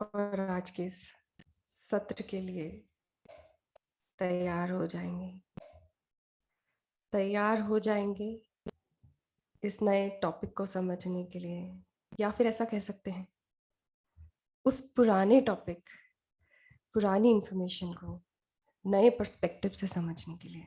और आज के इस सत्र के लिए तैयार हो जाएंगे इस नए टॉपिक को समझने के लिए, या फिर ऐसा कह सकते हैं उस पुराने टॉपिक, पुरानी इंफॉर्मेशन को नए पर्सपेक्टिव से समझने के लिए।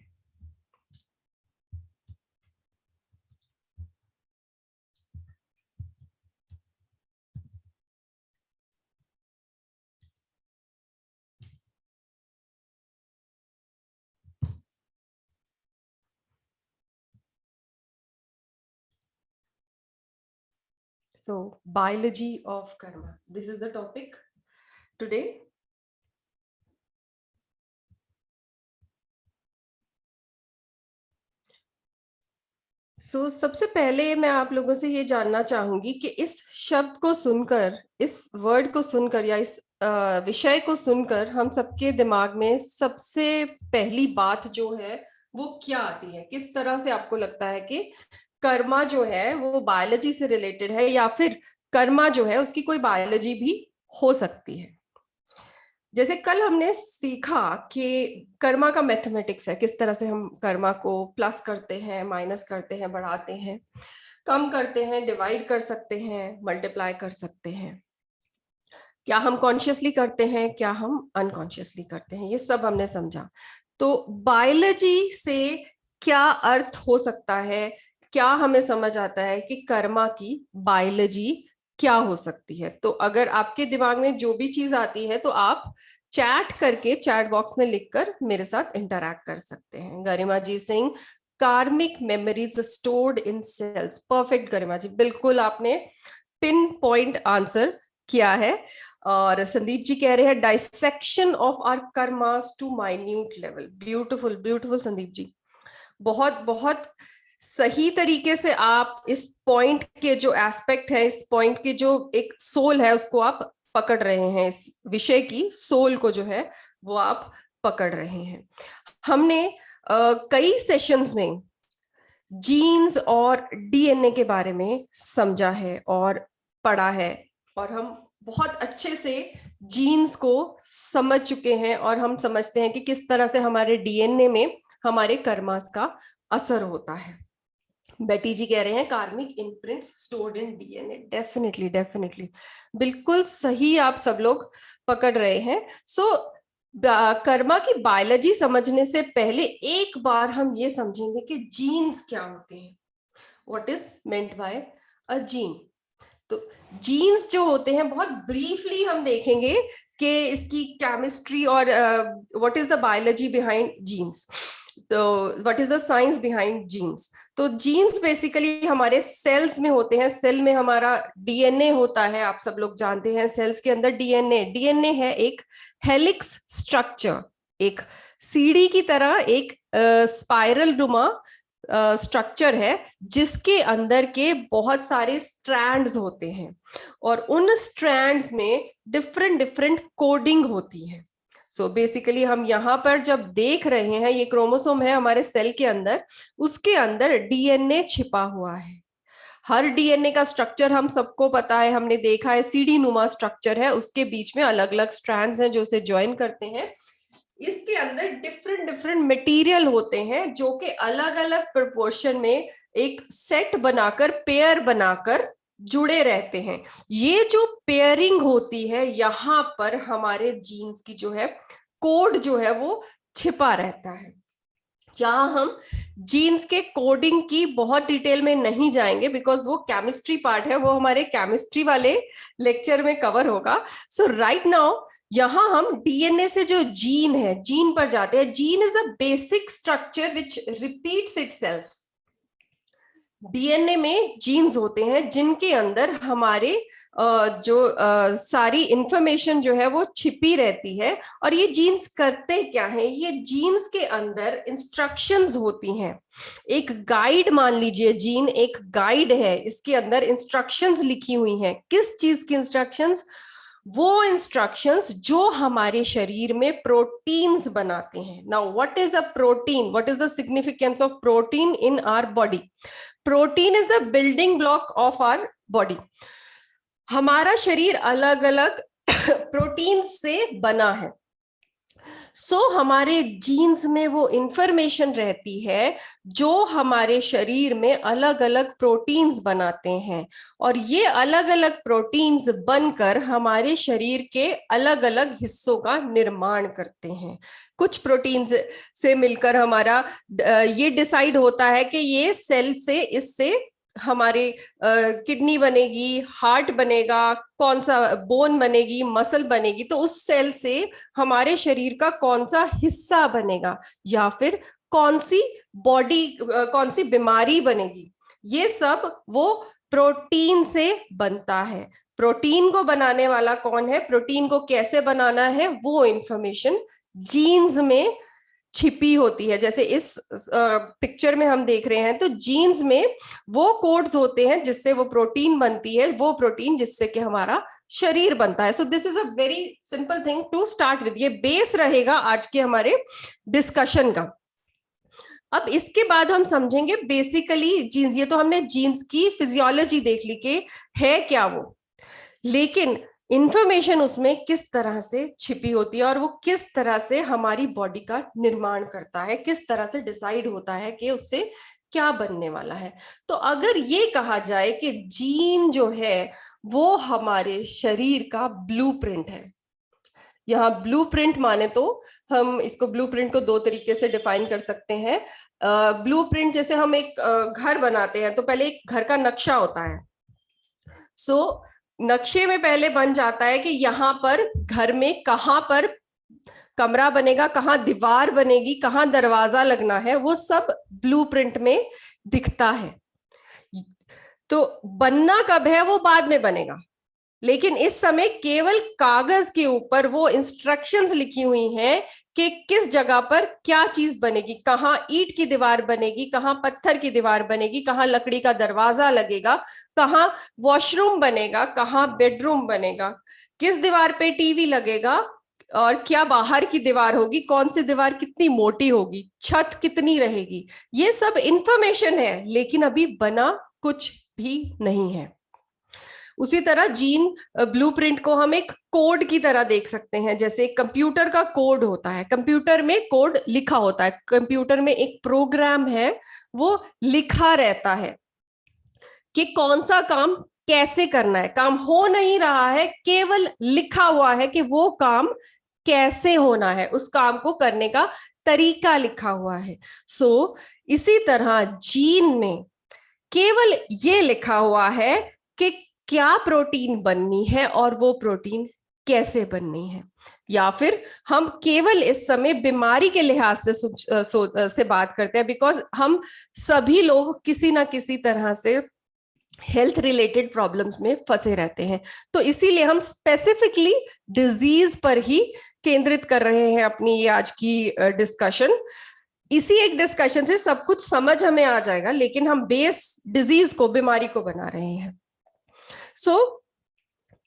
So, biology of karma. This is the topic today. सबसे पहले मैं आप लोगों से ये जानना चाहूंगी कि इस शब्द को सुनकर, इस वर्ड को सुनकर या इस विषय को सुनकर हम सबके दिमाग में सबसे पहली बात जो है वो क्या आती है? किस तरह से आपको लगता है कि कर्मा जो है वो बायोलॉजी से रिलेटेड है, या फिर कर्मा जो है उसकी कोई बायोलॉजी भी हो सकती है? जैसे कल हमने सीखा कि कर्मा का मैथमेटिक्स है, किस तरह से हम कर्मा को प्लस करते हैं, माइनस करते हैं, बढ़ाते हैं, कम करते हैं, डिवाइड कर सकते हैं, मल्टीप्लाई कर सकते हैं। क्या हम कॉन्शियसली करते हैं, क्या हम अनकॉन्शियसली करते हैं, ये सब हमने समझा। तो बायोलॉजी से क्या अर्थ हो सकता है, क्या हमें समझ आता है कि कर्मा की बायोलॉजी क्या हो सकती है? तो अगर आपके दिमाग में जो भी चीज आती है तो आप चैट करके, चैट बॉक्स में लिखकर मेरे साथ इंटरैक्ट कर सकते हैं। गरिमा ji Singh, karmic memories stored in cells. Perfect Garima ji, बिल्कुल आपने पिन पॉइंट आंसर किया है। और संदीप जी कह रहे हैं dissection of our karmas to minute level. Beautiful beautiful Sandeep ji, बहुत बहुत सही तरीके से आप इस पॉइंट के जो एस्पेक्ट है, इस पॉइंट के जो एक सोल है उसको आप पकड़ रहे हैं। इस विषय की सोल को जो है वो आप पकड़ रहे हैं। हमने कई सेशंस में जीन्स और डीएनए के बारे में समझा है और पढ़ा है, और हम बहुत अच्छे से जीन्स को समझ चुके हैं और हम समझते हैं कि किस तरह से हमारे डीएनए में हमारे कर्मास का असर होता है। बेटी जी कह रहे हैं कार्मिक imprints stored in DNA. Definitely definitely, बिल्कुल सही आप सब लोग पकड़ रहे हैं। कर्मा की बायोलॉजी समझने से पहले एक बार हम ये समझेंगे कि जीन्स क्या होते हैं। What is meant by a gene? तो जीन्स जो होते हैं, बहुत ब्रीफली हम देखेंगे कि इसकी केमिस्ट्री और what is the biology behind genes. तो what is the science behind genes? तो जीन्स बेसिकली हमारे सेल्स में होते हैं। सेल में हमारा डीएनए होता है, आप सब लोग जानते हैं सेल्स के अंदर डीएनए है एक हेलिक्स स्ट्रक्चर, एक सीढ़ी की तरह एक स्पाइरल नुमा स्ट्रक्चर है जिसके अंदर के बहुत सारे स्ट्रैंड्स होते हैं, और उन स्ट्रैंड्स में डिफरेंट डिफरेंट कोडिंग होती है। बेसिकली हम यहाँ पर जब देख रहे हैं, ये क्रोमोसोम है हमारे सेल के अंदर, उसके अंदर डीएनए छिपा हुआ है। हर डीएनए का स्ट्रक्चर हम सबको पता है, हमने देखा है, सीढ़ी नुमा स्ट्रक्चर है, उसके बीच में अलग अलग स्ट्रैंड्स हैं जो उसे ज्वाइन करते हैं। इसके अंदर डिफरेंट डिफरेंट मटेरियल होते हैं जो कि अलग अलग प्रोपोर्शन में एक सेट बनाकर, पेयर बनाकर जुड़े रहते हैं। ये जो पेयरिंग होती है, यहाँ पर हमारे जीन्स की जो है कोड जो है वो छिपा रहता है। यहाँ हम जीन्स के कोडिंग की बहुत डिटेल में नहीं जाएंगे बिकॉज वो केमिस्ट्री पार्ट है, वो हमारे केमिस्ट्री वाले लेक्चर में कवर होगा। राइट नाउ यहां हम डीएनए से जो जीन है, जीन पर जाते हैं। Gene is the basic structure which repeats itself. DNA में जीन्स होते हैं जिनके अंदर हमारे जो सारी इंफॉर्मेशन जो है वो छिपी रहती है। और ये जीन्स करते क्या है? ये जीन्स के अंदर इंस्ट्रक्शंस होती हैं, एक गाइड मान लीजिए, जीन एक गाइड है, इसके अंदर इंस्ट्रक्शंस लिखी हुई हैं। किस चीज की इंस्ट्रक्शंस? वो इंस्ट्रक्शंस जो हमारे शरीर में प्रोटीन्स बनाते हैं। Now what is a protein? What is the significance of protein in our body? Protein is the building block of our body. हमारा शरीर अलग अलग प्रोटीन से बना है। हमारे जीन्स में वो इंफॉर्मेशन रहती है जो हमारे शरीर में अलग अलग प्रोटीन्स बनाते हैं, और ये अलग अलग प्रोटीन्स बनकर हमारे शरीर के अलग अलग हिस्सों का निर्माण करते हैं। कुछ प्रोटीन्स से मिलकर हमारा ये डिसाइड होता है कि ये सेल से इससे हमारे किडनी बनेगी, हार्ट बनेगा, कौन सा बोन बनेगी, मसल बनेगी, तो उस सेल से हमारे शरीर का कौन सा हिस्सा बनेगा, या फिर कौन सी बॉडी, कौन सी बीमारी बनेगी, ये सब वो प्रोटीन से बनता है। प्रोटीन को बनाने वाला कौन है, प्रोटीन को कैसे बनाना है, वो इंफॉर्मेशन जीन्स में छिपी होती है। जैसे इस पिक्चर में हम देख रहे हैं, तो जीन्स में वो कोड्स होते हैं जिससे वो प्रोटीन बनती है, वो प्रोटीन जिससे कि हमारा शरीर बनता है। So this is a very simple thing to start with. ये बेस रहेगा आज के हमारे डिस्कशन का। अब इसके बाद हम समझेंगे बेसिकली जीन्स। ये तो हमने जीन्स की फिजियोलॉजी देख ली कि है क्या वो, लेकिन इंफॉर्मेशन उसमें किस तरह से छिपी होती है और वो किस तरह से हमारी बॉडी का निर्माण करता है, किस तरह से डिसाइड होता है कि उससे क्या बनने वाला है। तो अगर ये कहा जाए कि जीन जो है वो हमारे शरीर का ब्लूप्रिंट है। यहाँ ब्लूप्रिंट माने तो हम इसको ब्लूप्रिंट को दो तरीके से डिफाइन कर सकते हैं। ब्लूप्रिंट जैसे हम एक घर बनाते हैं तो पहले एक घर का नक्शा होता है। नक्शे में पहले बन जाता है कि यहाँ पर घर में कहाँ पर कमरा बनेगा, कहाँ दीवार बनेगी, कहाँ दरवाजा लगना है, वो सब ब्लूप्रिंट में दिखता है। तो बनना कब है वो बाद में बनेगा, लेकिन इस समय केवल कागज के ऊपर वो इंस्ट्रक्शंस लिखी हुई हैं कि किस जगह पर क्या चीज बनेगी, कहाँ ईंट की दीवार बनेगी, कहाँ पत्थर की दीवार बनेगी, कहाँ लकड़ी का दरवाजा लगेगा, कहाँ वॉशरूम बनेगा, कहाँ बेडरूम बनेगा, किस दीवार पे टीवी लगेगा, और क्या बाहर की दीवार होगी, कौन सी दीवार कितनी मोटी होगी, छत कितनी रहेगी। ये सब इंफॉर्मेशन है, लेकिन अभी बना कुछ भी नहीं है। उसी तरह जीन ब्लूप्रिंट को हम एक कोड की तरह देख सकते हैं। जैसे कंप्यूटर का कोड होता है, कंप्यूटर में कोड लिखा होता है, कंप्यूटर में एक प्रोग्राम है वो लिखा रहता है कि कौन सा काम कैसे करना है। काम हो नहीं रहा है, केवल लिखा हुआ है कि वो काम कैसे होना है, उस काम को करने का तरीका लिखा हुआ है। इसी तरह जीन में केवल ये लिखा हुआ है कि क्या प्रोटीन बननी है और वो प्रोटीन कैसे बननी है। या फिर हम केवल इस समय बीमारी के लिहाज से बात करते हैं, बिकॉज हम सभी लोग किसी ना किसी तरह से हेल्थ रिलेटेड प्रॉब्लम्स में फंसे रहते हैं। तो इसीलिए हम स्पेसिफिकली डिजीज पर ही केंद्रित कर रहे हैं अपनी ये आज की डिस्कशन। इसी एक डिस्कशन से सब कुछ समझ हमें आ जाएगा, लेकिन हम बेस डिजीज को, बीमारी को बना रहे हैं।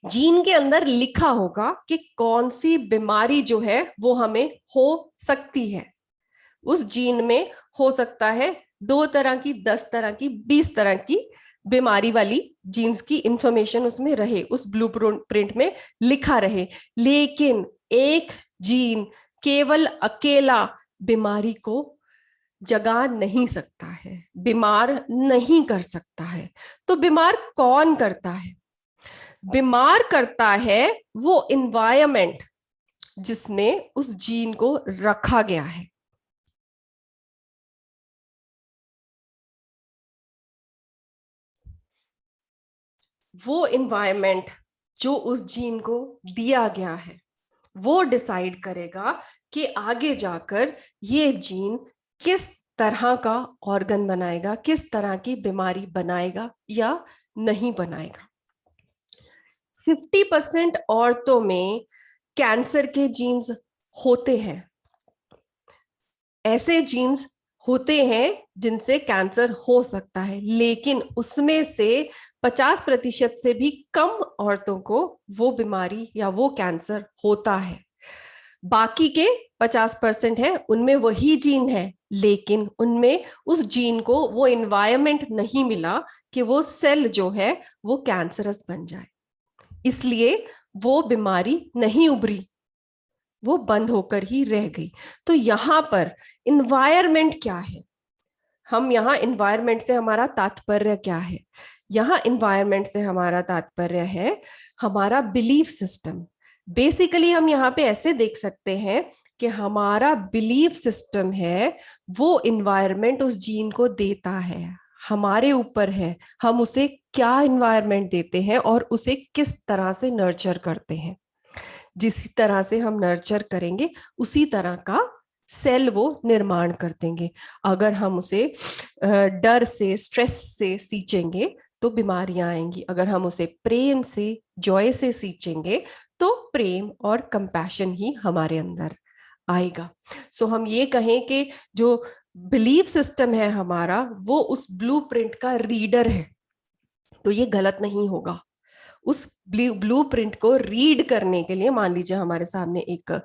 जीन के अंदर लिखा होगा कि कौन सी बीमारी जो है वो हमें हो सकती है। उस जीन में हो सकता है 2 तरह की, 10 तरह की, 20 तरह की बीमारी वाली जीन्स की इंफॉर्मेशन उसमें रहे, उस ब्लूप्रिंट में लिखा रहे। लेकिन एक जीन केवल अकेला बीमारी को जगा नहीं सकता है, बीमार नहीं कर सकता है। तो बीमार कौन करता है? बीमार करता है वो एनवायरनमेंट जिसमें उस जीन को रखा गया है। वो एनवायरनमेंट जो उस जीन को दिया गया है वो डिसाइड करेगा कि आगे जाकर ये जीन किस तरह का ऑर्गन बनाएगा, किस तरह की बीमारी बनाएगा या नहीं बनाएगा। 50% औरतों में कैंसर के जीन्स होते हैं। ऐसे जीन्स होते हैं जिनसे कैंसर हो सकता है, लेकिन उसमें से 50% से भी कम औरतों को वो बीमारी या वो कैंसर होता है। बाकी के 50% है उनमें वही जीन है, लेकिन उनमें उस जीन को वो एनवायरनमेंट नहीं मिला कि वो सेल जो है वो कैंसरस बन जाए। इसलिए वो बीमारी नहीं उभरी, वो बंद होकर ही रह गई। तो यहाँ पर इन्वायरमेंट क्या है, हम यहाँ इन्वायरमेंट से हमारा तात्पर्य क्या है? यहाँ इन्वायरमेंट से हमारा तात्पर्य है हमारा बिलीफ सिस्टम। बेसिकली हम यहाँ पे ऐसे देख सकते हैं कि हमारा बिलीफ सिस्टम है, वो इन्वायरमेंट उस जीन को देता है, हमारे ऊपर है हम उसे क्या इन्वायरमेंट देते हैं और उसे किस तरह से नर्चर करते हैं। जिस तरह से हम नर्चर करेंगे उसी तरह का सेल वो निर्माण कर देंगे। अगर हम उसे डर से, स्ट्रेस से सींचेंगे तो बीमारियां आएंगी। अगर हम उसे प्रेम से, जॉय से सींचेंगे तो प्रेम और कंपैशन ही हमारे अंदर आएगा। सो हम ये कहें कि जो बिलीफ सिस्टम है हमारा, वो उस ब्लूप्रिंट का रीडर है, तो ये गलत नहीं होगा। उस ब्लूप्रिंट को रीड करने के लिए, मान लीजिए हमारे सामने एक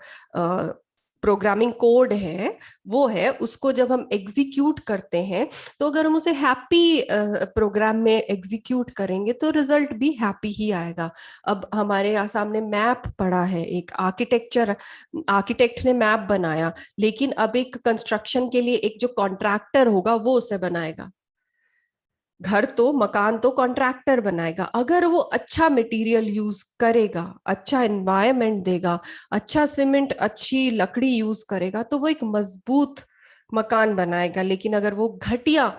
प्रोग्रामिंग कोड है, वो है, उसको जब हम एग्जीक्यूट करते हैं तो अगर हम उसे हैप्पी प्रोग्राम में एग्जीक्यूट करेंगे तो रिजल्ट भी हैप्पी ही आएगा। अब हमारे यहाँ सामने मैप पड़ा है, एक आर्किटेक्ट ने मैप बनाया, लेकिन अब एक कंस्ट्रक्शन के लिए एक जो कॉन्ट्रैक्टर होगा वो उसे बनाएगा। घर तो, मकान तो कॉन्ट्रैक्टर बनाएगा। अगर वो अच्छा मटेरियल यूज करेगा, अच्छा एनवायरनमेंट देगा, अच्छा सीमेंट, अच्छी लकड़ी यूज करेगा तो वो एक मजबूत मकान बनाएगा। लेकिन अगर वो घटिया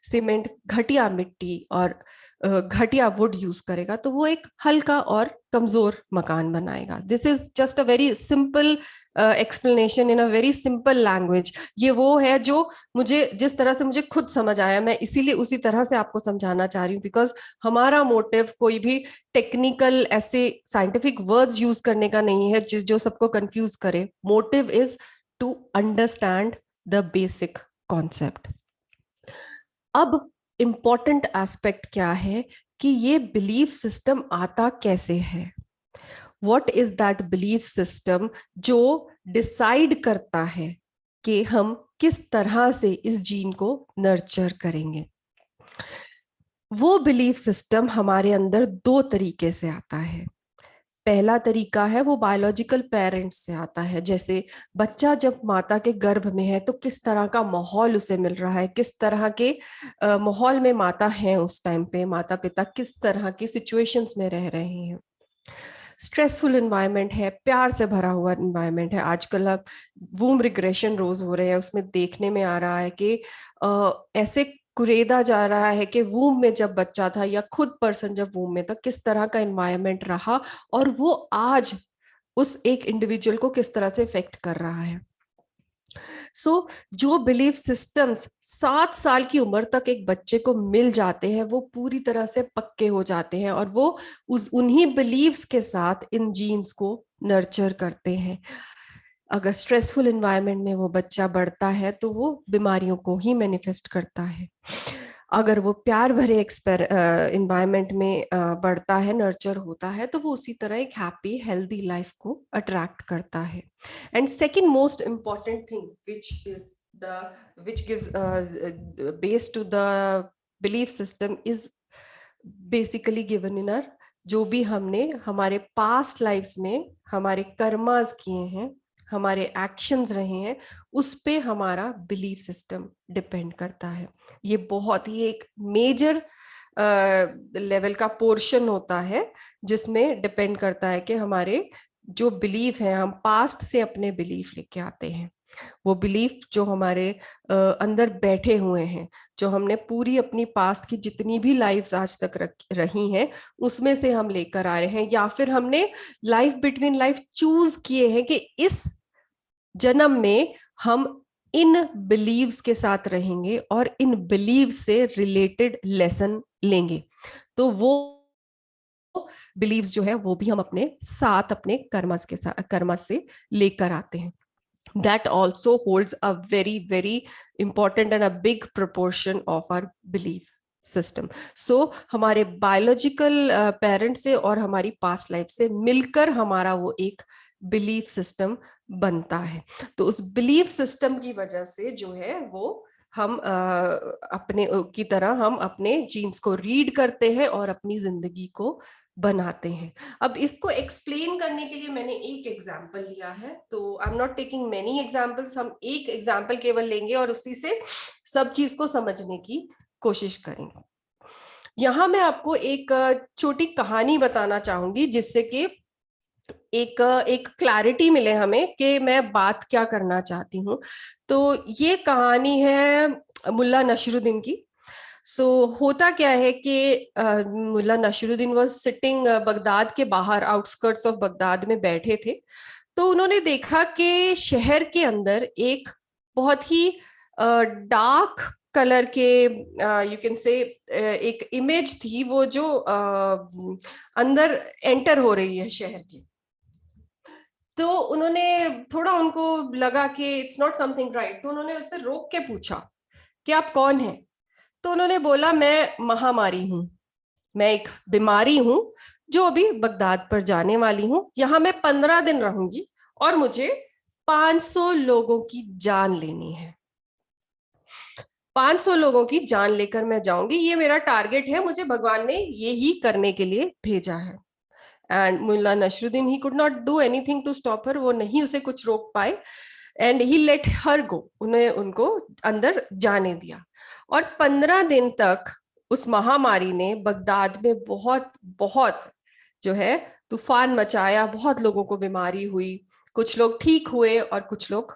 सीमेंट, घटिया मिट्टी और घटिया वुड यूज करेगा तो वो एक हल्का और कमजोर मकान बनाएगा। This is just a very simple explanation in a very simple language. ये वो है जो मुझे, जिस तरह से मुझे खुद समझ आया, मैं इसीलिए उसी तरह से आपको समझाना चाह रही हूँ। बिकॉज हमारा मोटिव कोई भी टेक्निकल ऐसे साइंटिफिक वर्ड्स यूज करने का नहीं है जो सबको कंफ्यूज करे। Motive is to understand the basic concept. अब इंपॉर्टेंट एस्पेक्ट क्या है कि ये बिलीफ सिस्टम आता कैसे है। What is that belief system जो डिसाइड करता है कि हम किस तरह से इस जीन को नर्चर करेंगे। वो बिलीफ सिस्टम हमारे अंदर दो तरीके से आता है। पहला तरीका है वो बायोलॉजिकल पेरेंट्स से आता है। जैसे बच्चा जब माता के गर्भ में है तो किस तरह का माहौल उसे मिल रहा है, किस तरह के माहौल में माता है उस टाइम पे, माता पिता किस तरह की सिचुएशंस में रह रहे हैं। स्ट्रेसफुल एनवायरनमेंट है, प्यार से भरा हुआ एनवायरनमेंट है। आजकल अब वूम रिग्रेशन रोज हो रहे हैं, उसमें देखने में आ रहा है कि ऐसे कुरेदा जा रहा है कि वूम में जब बच्चा था या खुद पर्सन जब वूम में था किस तरह का एनवायरनमेंट रहा और वो आज उस एक इंडिविजुअल को किस तरह से इफेक्ट कर रहा है। जो बिलीफ सिस्टम्स 7 साल की उम्र तक एक बच्चे को मिल जाते हैं वो पूरी तरह से पक्के हो जाते हैं और वो उन्हीं बिलीव्स के साथ इन जीन्स को नर्चर करते हैं। अगर स्ट्रेसफुल एनवायरनमेंट में वो बच्चा बढ़ता है तो वो बीमारियों को ही मैनिफेस्ट करता है। अगर वो प्यार भरे एनवायरनमेंट में बढ़ता है, नर्चर होता है, तो वो उसी तरह एक हैप्पी हेल्दी लाइफ को अट्रैक्ट करता है। And second most important thing which gives base to the belief system is basically given in our, जो भी हमने हमारे पास्ट लाइफ्स में हमारे कर्मास किए हैं, हमारे एक्शंस रहे हैं, उस पे हमारा बिलीफ सिस्टम डिपेंड करता है। ये बहुत ही एक मेजर लेवल का पोर्शन होता है जिसमें डिपेंड करता है कि हमारे जो बिलीफ है, हम पास्ट से अपने बिलीफ लेके आते हैं। वो बिलीफ जो हमारे अंदर बैठे हुए हैं, जो हमने पूरी अपनी पास्ट की जितनी भी लाइफ्स आज तक रही हैं उसमें से हम लेकर आ रहे हैं, या फिर हमने लाइफ बिटवीन लाइफ चूज किए हैं कि इस जन्म में हम इन बिलीव्स के साथ रहेंगे और इन बिलीव से रिलेटेड लेसन लेंगे। तो वो बिलीव्स जो है वो भी हम अपने साथ, अपने कर्म से लेकर आते हैं। That also holds a very important and a big proportion of our belief system. So हमारे biological parents से और हमारी past life से मिलकर हमारा वो एक belief system बनता है। तो उस belief system की वजह से जो है वो हम अपने की तरह हम अपने जीन्स को रीड करते हैं और अपनी जिंदगी को बनाते हैं। अब इसको एक्सप्लेन करने के लिए मैंने एक एग्जाम्पल लिया है, तो I am not taking many examples, हम एक एग्जाम्पल केवल लेंगे और उसी से सब चीज को समझने की कोशिश करेंगे। यहाँ मैं आपको एक छोटी कहानी बताना चाहूंगी जिससे कि एक क्लैरिटी मिले हमें कि मैं बात क्या करना चाहती हूँ। तो ये कहानी है मुल्ला नसरुद्दीन की। होता क्या है कि मुल्ला नसरुद्दीन वाज सिटिंग बगदाद के बाहर, आउटस्कर्ट्स ऑफ बगदाद में बैठे थे। तो उन्होंने देखा कि शहर के अंदर एक बहुत ही डार्क कलर के, यू कैन से, एक इमेज थी वो जो अंदर एंटर हो रही है शहर की। तो उन्होंने थोड़ा, उनको लगा कि इट्स नॉट समथिंग राइट, तो उन्होंने उससे रोक के पूछा कि आप कौन हैं। तो उन्होंने बोला, मैं महामारी हूं, मैं एक बीमारी हूं जो अभी बगदाद पर जाने वाली हूं, यहां मैं 15 दिन रहूंगी और मुझे 500 लोगों की जान लेनी है। 500 लोगों की जान लेकर मैं जाऊंगी, ये मेरा टारगेट है, मुझे भगवान ने ये ही करने के लिए भेजा है। And Mulla Nasruddin, he could not do anything to stop her, वो नहीं उसे कुछ रोक पाए। एंड ही लेट हर गो, उन्हें उनको अंदर जाने दिया। और 15 दिन तक उस महामारी ने बगदाद में बहुत बहुत जो है तूफान मचाया, बहुत लोगों को बीमारी हुई, कुछ लोग ठीक हुए और कुछ लोग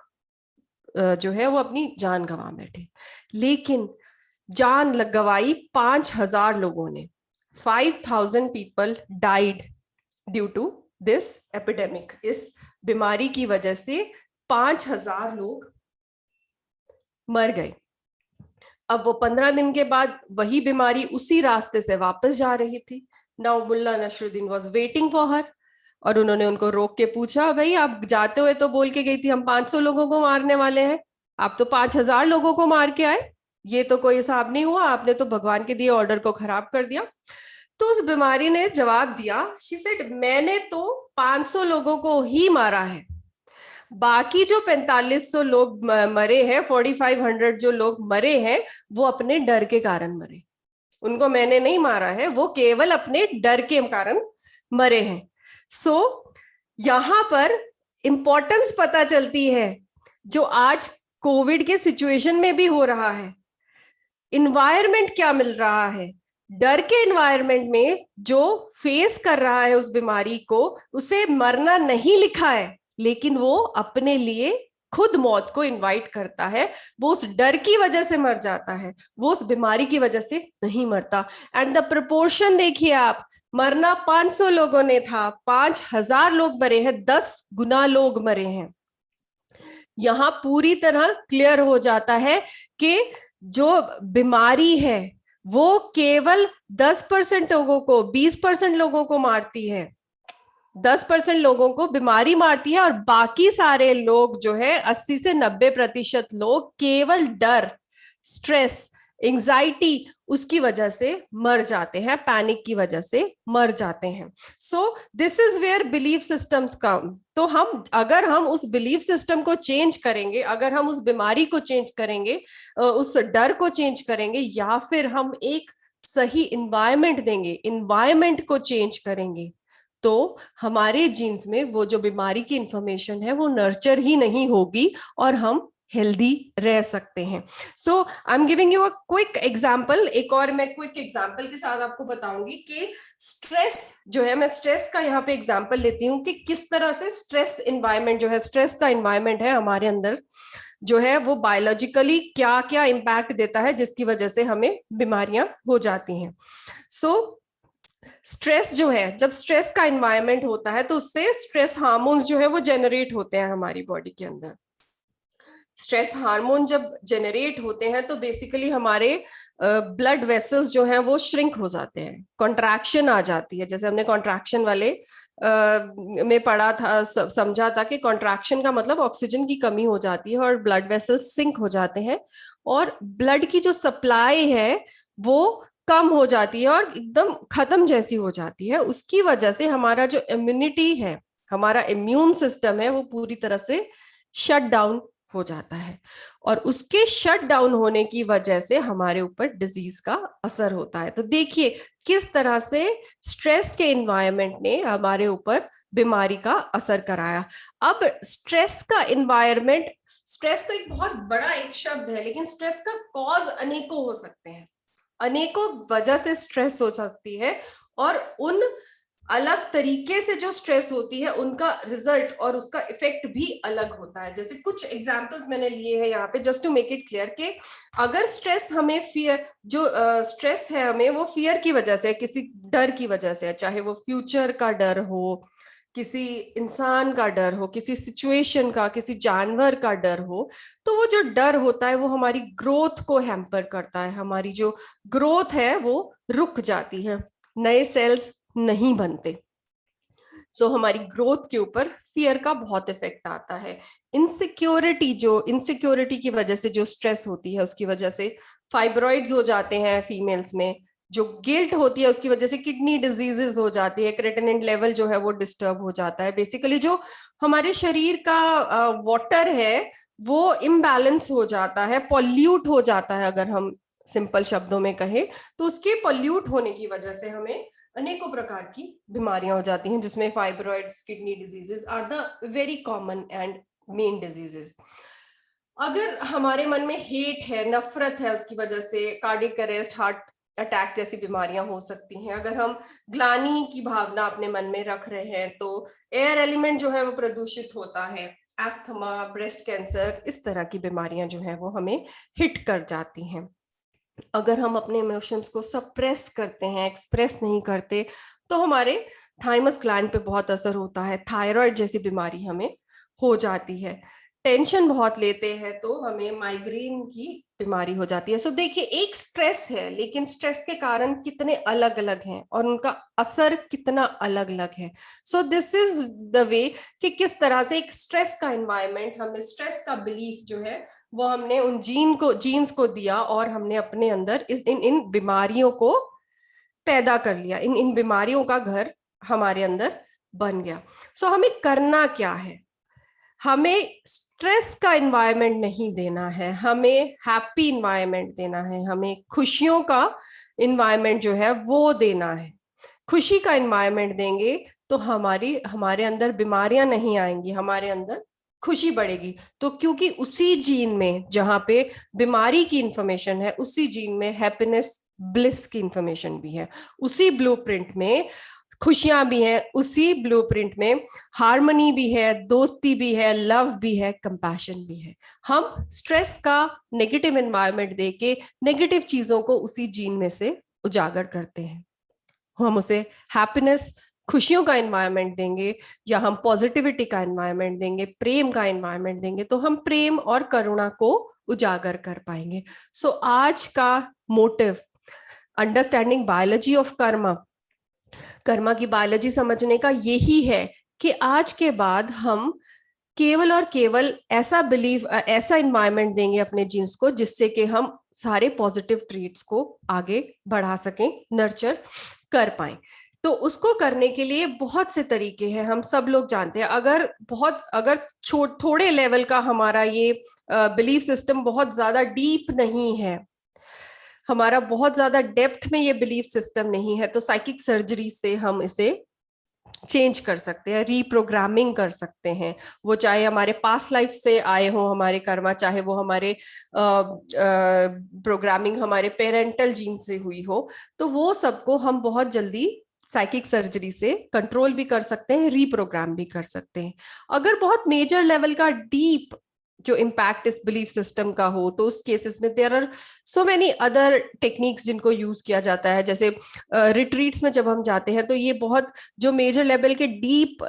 जो है वो अपनी जान गंवा बैठे। लेकिन जान गंवाई 5,000 लोगों ने। 5,000 people died due to this epidemic, इस बीमारी की वजह से 5,000 लोग मर गए। अब वो 15 दिन के बाद वही बीमारी उसी रास्ते से वापस जा रही थी। Now Mulla Nasruddin was waiting for her, और उन्होंने उनको रोक के पूछा, भाई आप जाते हुए तो बोल के गई थी हम 500 लोगों को मारने वाले हैं, आप तो 5,000 लोगों को मार के आए, ये तो कोई हिसाब नहीं हुआ, आपने तो भगवान के दिए ऑर्डर को खराब कर दिया। तो उस बीमारी ने जवाब दिया, शी सेड, मैंने तो 500 लोगों को ही मारा है, बाकी जो 4500 लोग मरे हैं, 4500 जो लोग मरे हैं, वो अपने डर के कारण मरे, उनको मैंने नहीं मारा है, वो केवल अपने डर के कारण मरे हैं। यहां पर इंपॉर्टेंस पता चलती है, जो आज कोविड के सिचुएशन में भी हो रहा है। इन्वायरमेंट क्या मिल रहा है, डर के इन्वायरमेंट में जो फेस कर रहा है उस बीमारी को, उसे मरना नहीं लिखा है, लेकिन वो अपने लिए खुद मौत को इनवाइट करता है। वो उस डर की वजह से मर जाता है, वो उस बीमारी की वजह से नहीं मरता। एंड द प्रपोर्शन देखिए आप, मरना 500 लोगों ने था, 5,000 लोग मरे हैं, 10 गुना लोग मरे हैं। यहां पूरी तरह क्लियर हो जाता है कि जो बीमारी है वो केवल 10% लोगों को, 20% लोगों को मारती है, 10% लोगों को बीमारी मारती है, और बाकी सारे लोग जो है 80 से 90% लोग केवल डर, स्ट्रेस, एंजाइटी, उसकी वजह से मर जाते हैं, पैनिक की वजह से मर जाते हैं। So this is where belief systems come. तो अगर हम उस बिलीफ सिस्टम को चेंज करेंगे, अगर हम उस बीमारी को चेंज करेंगे, उस डर को चेंज करेंगे, या फिर हम एक सही इन्वायरमेंट देंगे, इन्वायरमेंट को चेंज करेंगे, तो हमारे जीन्स में वो जो बीमारी की इंफॉर्मेशन है वो नर्चर ही नहीं होगी और हम हेल्दी रह सकते हैं। So I am giving you a quick example. एक और मैं क्विक एग्जांपल के साथ आपको बताऊंगी कि स्ट्रेस जो है, मैं स्ट्रेस का यहाँ पे एग्जांपल लेती हूँ कि किस तरह से स्ट्रेस एनवायरनमेंट जो है, स्ट्रेस का एनवायरनमेंट है हमारे अंदर जो है, वो बायोलॉजिकली क्या क्या इम्पैक्ट देता है जिसकी वजह से हमें बीमारियां हो जाती हैं। स्ट्रेस जो है, जब स्ट्रेस का एनवायरनमेंट होता है तो उससे स्ट्रेस हार्मोन्स जो है वो जेनरेट होते हैं हमारी बॉडी के अंदर। स्ट्रेस हार्मोन जब जेनरेट होते हैं तो बेसिकली हमारे ब्लड वेसल्स जो हैं वो श्रिंक हो जाते हैं, कॉन्ट्रैक्शन आ जाती है। जैसे हमने कॉन्ट्रैक्शन वाले में पढ़ा था, समझा था कि कॉन्ट्रैक्शन का मतलब ऑक्सीजन की कमी हो जाती है और ब्लड वेसल्स सिंक हो जाते हैं और ब्लड की जो सप्लाई है वो कम हो जाती है और एकदम खत्म जैसी हो जाती है। उसकी वजह से हमारा जो इम्यूनिटी है, हमारा इम्यून सिस्टम है, वो पूरी तरह से शट डाउन हो जाता है, और उसके शट डाउन होने की वजह से हमारे ऊपर डिजीज का असर होता है। तो देखिए किस तरह से स्ट्रेस के एनवायरनमेंट ने हमारे ऊपर बीमारी का असर कराया। अब स्ट्रेस का एनवायरनमेंट, स्ट्रेस तो एक बहुत बड़ा एक शब्द है, लेकिन स्ट्रेस का कॉज अनेकों हो सकते हैं, अनेकों वजह से स्ट्रेस हो सकती है, और उन अलग तरीके से जो स्ट्रेस होती है उनका रिजल्ट और उसका इफेक्ट भी अलग होता है। जैसे कुछ एग्जांपल्स मैंने लिए हैं यहाँ पे just to make it clear कि अगर स्ट्रेस हमें फियर, जो स्ट्रेस है हमें वो फियर की वजह से, किसी डर की वजह से, चाहे वो फ्यूचर का डर हो, किसी इंसान का डर हो, किसी सिचुएशन का, किसी जानवर का डर हो, तो वो जो डर होता है वो हमारी ग्रोथ को हैम्पर करता है, हमारी जो ग्रोथ है वो रुक जाती है, नए सेल्स नहीं बनते। सो हमारी ग्रोथ के ऊपर फियर का बहुत इफेक्ट आता है। इनसिक्योरिटी की वजह से जो स्ट्रेस होती है उसकी वजह से फाइब्रॉइड्स हो जाते हैं फीमेल्स में, जो गिल्ट होती है उसकी वजह से किडनी डिजीजेस हो जाती है, क्रेटिनिन लेवल जो है वो डिस्टर्ब हो जाता है। बेसिकली जो हमारे शरीर का वाटर है वो इम्बैलेंस हो जाता है, पॉल्यूट हो जाता है, अगर हम सिंपल शब्दों में कहें तो उसके पॉल्यूट होने की वजह से हमें अनेकों प्रकार की बीमारियां हो जाती हैं, जिसमें fibroids, kidney diseases are the very common and main diseases. अगर हमारे मन में हेट है, नफरत है, उसकी वजह से कार्डियक अरेस्ट, हार्ट अटैक जैसी बीमारियां हो सकती हैं। अगर हम ग्लानि की भावना अपने मन में रख रहे हैं तो एयर एलिमेंट जो है वो प्रदूषित होता है, अस्थमा, ब्रेस्ट कैंसर, इस तरह की बीमारियां जो है वो हमें हिट कर जाती हैं। अगर हम अपने इमोशंस को सप्रेस करते हैं, एक्सप्रेस नहीं करते, तो हमारे थाइमस ग्लैंड पे बहुत असर होता है, थायराइड जैसी बीमारी हमें हो जाती है। टेंशन बहुत लेते हैं तो हमें माइग्रेन की बीमारी हो जाती है। सो देखिए एक स्ट्रेस है, लेकिन स्ट्रेस के कारण कितने अलग अलग हैं और उनका असर कितना अलग अलग है। So this is the way कि किस तरह से एक स्ट्रेस का एनवायरनमेंट, हमें स्ट्रेस का बिलीफ जो है वो हमने उन जीन्स को दिया, और हमने अपने अंदर इन बीमारियों को पैदा कर लिया, इन बीमारियों का घर हमारे अंदर बन गया। सो हमें करना क्या है? हमें स्ट्रेस का एनवायरनमेंट नहीं देना है, हमें हैप्पी एनवायरनमेंट देना है, हमें खुशियों का एनवायरनमेंट जो है वो देना है। खुशी का एनवायरनमेंट देंगे तो हमारे अंदर बीमारियां नहीं आएंगी, हमारे अंदर खुशी बढ़ेगी। तो क्योंकि उसी जीन में जहां पे बीमारी की इंफॉर्मेशन है, उसी जीन में हैप्पीनेस, ब्लिस की इंफॉर्मेशन भी है, उसी ब्लूप्रिंट में खुशियां भी हैं, उसी ब्लूप्रिंट में हार्मनी भी है, दोस्ती भी है, लव भी है, कंपैशन भी है। हम स्ट्रेस का नेगेटिव एनवायरनमेंट देके नेगेटिव चीजों को उसी जीन में से उजागर करते हैं। हम उसे हैप्पीनेस, खुशियों का एनवायरनमेंट देंगे, या हम पॉजिटिविटी का एनवायरनमेंट देंगे, प्रेम का एनवायरनमेंट देंगे, तो हम प्रेम और करुणा को उजागर कर पाएंगे। सो आज का motive, understanding biology of Karma, Karma की बायोलॉजी समझने का यही है कि आज के बाद हम केवल और केवल ऐसा बिलीव, ऐसा इन्वायरमेंट देंगे अपने जीन्स को जिससे कि हम सारे पॉजिटिव ट्रीट्स को आगे बढ़ा सकें, नर्चर कर पाए। तो उसको करने के लिए बहुत से तरीके हैं, हम सब लोग जानते हैं। अगर थोड़े लेवल का हमारा ये बिलीफ सिस्टम बहुत ज्यादा डीप नहीं है, हमारा बहुत ज्यादा डेप्थ में ये बिलीफ सिस्टम नहीं है, तो साइकिक सर्जरी से हम इसे चेंज कर सकते हैं, रीप्रोग्रामिंग कर सकते हैं। वो चाहे हमारे पास्ट लाइफ से आए हो हमारे कर्मा, चाहे वो हमारे प्रोग्रामिंग हमारे पेरेंटल जीन से हुई हो, तो वो सबको हम बहुत जल्दी साइकिक सर्जरी से कंट्रोल भी कर सकते हैं, रीप्रोग्राम भी कर सकते हैं। अगर बहुत मेजर लेवल का डीप जो इम्पैक्ट इस बिलीफ सिस्टम का हो, तो उस केसेस में there are so many other techniques जिनको यूज किया जाता है। जैसे रिट्रीट्स में जब हम जाते हैं तो ये बहुत जो मेजर लेवल के डीप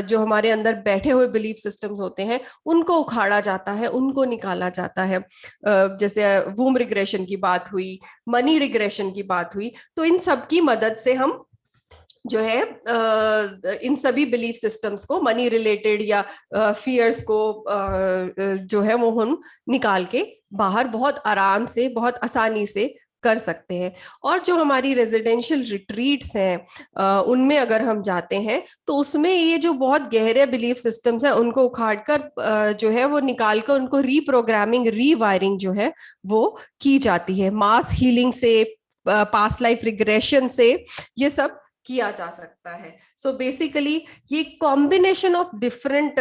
जो हमारे अंदर बैठे हुए बिलीफ सिस्टम्स होते हैं उनको उखाड़ा जाता है, उनको निकाला जाता है। जैसे वूम रिग्रेशन की बात हुई, मनी रिग्रेशन की बात हुई, तो इन सब की मदद से हम जो है इन सभी बिलीफ सिस्टम्स को, मनी रिलेटेड या फियर्स को जो है वो हम निकाल के बाहर बहुत आराम से, बहुत आसानी से कर सकते हैं। और जो हमारी रेजिडेंशियल रिट्रीट्स हैं उनमें अगर हम जाते हैं तो उसमें ये जो बहुत गहरे बिलीफ सिस्टम्स हैं उनको उखाड़कर जो है वो निकाल कर उनको रीप्रोग्रामिंग रीवायरिंग जो है वो की जाती है। मास हीलिंग से, पास्ट लाइफ रिग्रेशन से ये सब किया जा सकता है। सो बेसिकली ये combination of different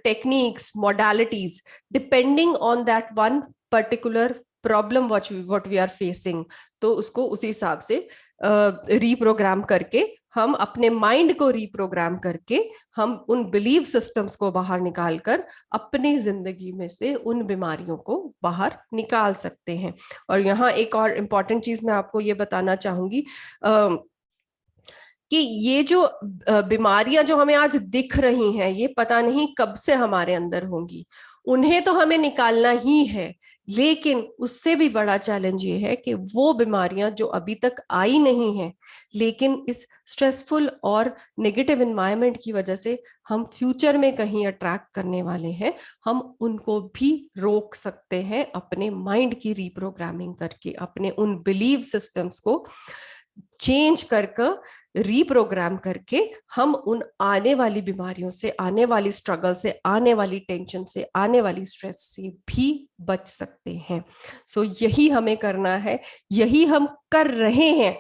techniques, modalities, depending on that one particular problem what we are facing, तो उसको उसी हिसाब से रीप्रोग्राम करके, हम अपने माइंड को रीप्रोग्राम करके हम उन बिलीव सिस्टम्स को बाहर निकालकर अपनी जिंदगी में से उन बीमारियों को बाहर निकाल सकते हैं। और यहाँ एक और इम्पॉर्टेंट चीज मैं आपको ये बताना चाहूंगी कि ये जो बीमारियां जो हमें आज दिख रही हैं, ये पता नहीं कब से हमारे अंदर होंगी, उन्हें तो हमें निकालना ही है। लेकिन उससे भी बड़ा चैलेंज ये है कि वो बीमारियां जो अभी तक आई नहीं हैं, लेकिन इस स्ट्रेसफुल और नेगेटिव एनवायरनमेंट की वजह से हम फ्यूचर में कहीं अट्रैक्ट करने वाले हैं, हम उनको भी रोक सकते हैं अपने माइंड की रीप्रोग्रामिंग करके, अपने उन बिलीव सिस्टम्स को चेंज करके, रीप्रोग्राम करके हम उन आने वाली बीमारियों से, आने वाली स्ट्रगल से, आने वाली टेंशन से, आने वाली स्ट्रेस से भी बच सकते हैं। सो यही हमें करना है, यही हम कर रहे हैं।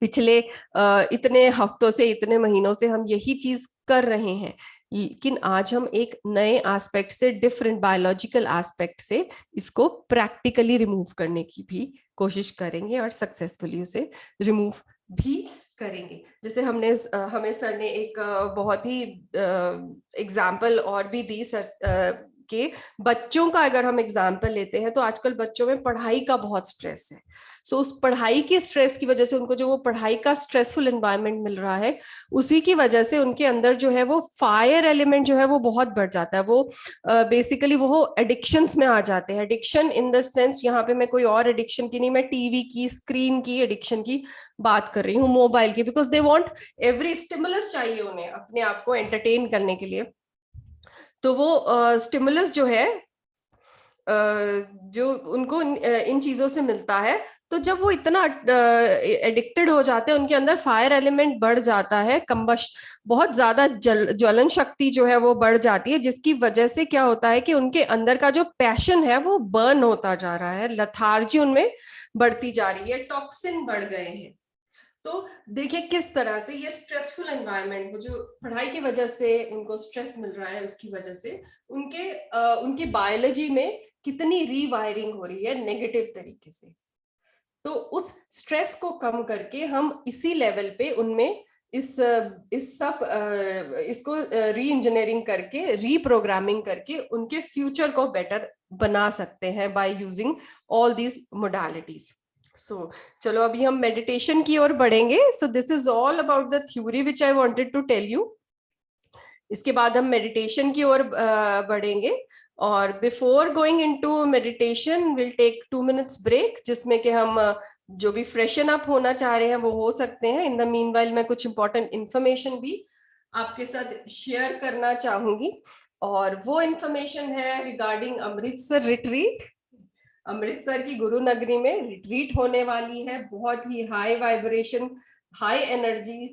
पिछले इतने हफ्तों से, इतने महीनों से हम यही चीज कर रहे हैं। लेकिन आज हम एक नए एस्पेक्ट से, डिफरेंट बायोलॉजिकल एस्पेक्ट से इसको प्रैक्टिकली रिमूव करने की भी कोशिश करेंगे और सक्सेसफुली उसे रिमूव भी करेंगे। जैसे हमें सर ने एक बहुत ही एग्जाम्पल और भी दी सर के, बच्चों का अगर हम एग्जाम्पल लेते हैं तो आजकल बच्चों में पढ़ाई का बहुत स्ट्रेस है। सो उस पढ़ाई के स्ट्रेस की वजह से उनको जो वो पढ़ाई का स्ट्रेसफुल एनवायरनमेंट मिल रहा है, उसी की वजह से उनके अंदर जो है वो फायर एलिमेंट जो है वो बहुत बढ़ जाता है। वो बेसिकली वो एडिक्शंस में आ जाते हैं। एडिक्शन इन द सेंस, यहाँ पे मैं कोई और एडिक्शन की नहीं, मैं टीवी की, स्क्रीन की एडिक्शन की बात कर रही हूँ, मोबाइल की, because they want every stimulus चाहिए उन्हें अपने आप को एंटरटेन करने के लिए। तो वो स्टिमुलस जो है जो उनको इन चीजों से मिलता है, तो जब वो इतना एडिक्टेड हो जाते हैं, उनके अंदर फायर एलिमेंट बढ़ जाता है, बहुत ज्यादा ज्वलन शक्ति जो है वो बढ़ जाती है, जिसकी वजह से क्या होता है कि उनके अंदर का जो पैशन है वो बर्न होता जा रहा है, लथार्जी उनमें बढ़ती जा रही है, टॉक्सिन बढ़ गए हैं। तो देखिए किस तरह से ये स्ट्रेसफुल एनवायरनमेंट, वो जो पढ़ाई की वजह से उनको स्ट्रेस मिल रहा है, उसकी वजह से उनकी बायोलॉजी में कितनी रीवायरिंग हो रही है नेगेटिव तरीके से। तो उस स्ट्रेस को कम करके हम इसी लेवल पे उनमें इसको री इंजीनियरिंग करके, रीप्रोग्रामिंग करके उनके फ्यूचर को बेटर बना सकते हैं by using all these modalities. So चलो अभी हम मेडिटेशन की ओर बढ़ेंगे। So this is all about the theory which I wanted to tell you. इसके बाद हम मेडिटेशन की ओर बढ़ेंगे, और before going into meditation will take 2 minutes break, जिसमें कि हम जो भी फ्रेशन अप होना चाह रहे हैं वो हो सकते हैं। इन द मीनवाइल मैं कुछ इंपॉर्टेंट इंफॉर्मेशन भी आपके साथ शेयर करना चाहूंगी, और वो इंफॉर्मेशन है रिगार्डिंग अमृतसर रिट्रीट। अमृतसर की गुरु नगरी में रिट्रीट होने वाली है, बहुत ही high vibration, high energy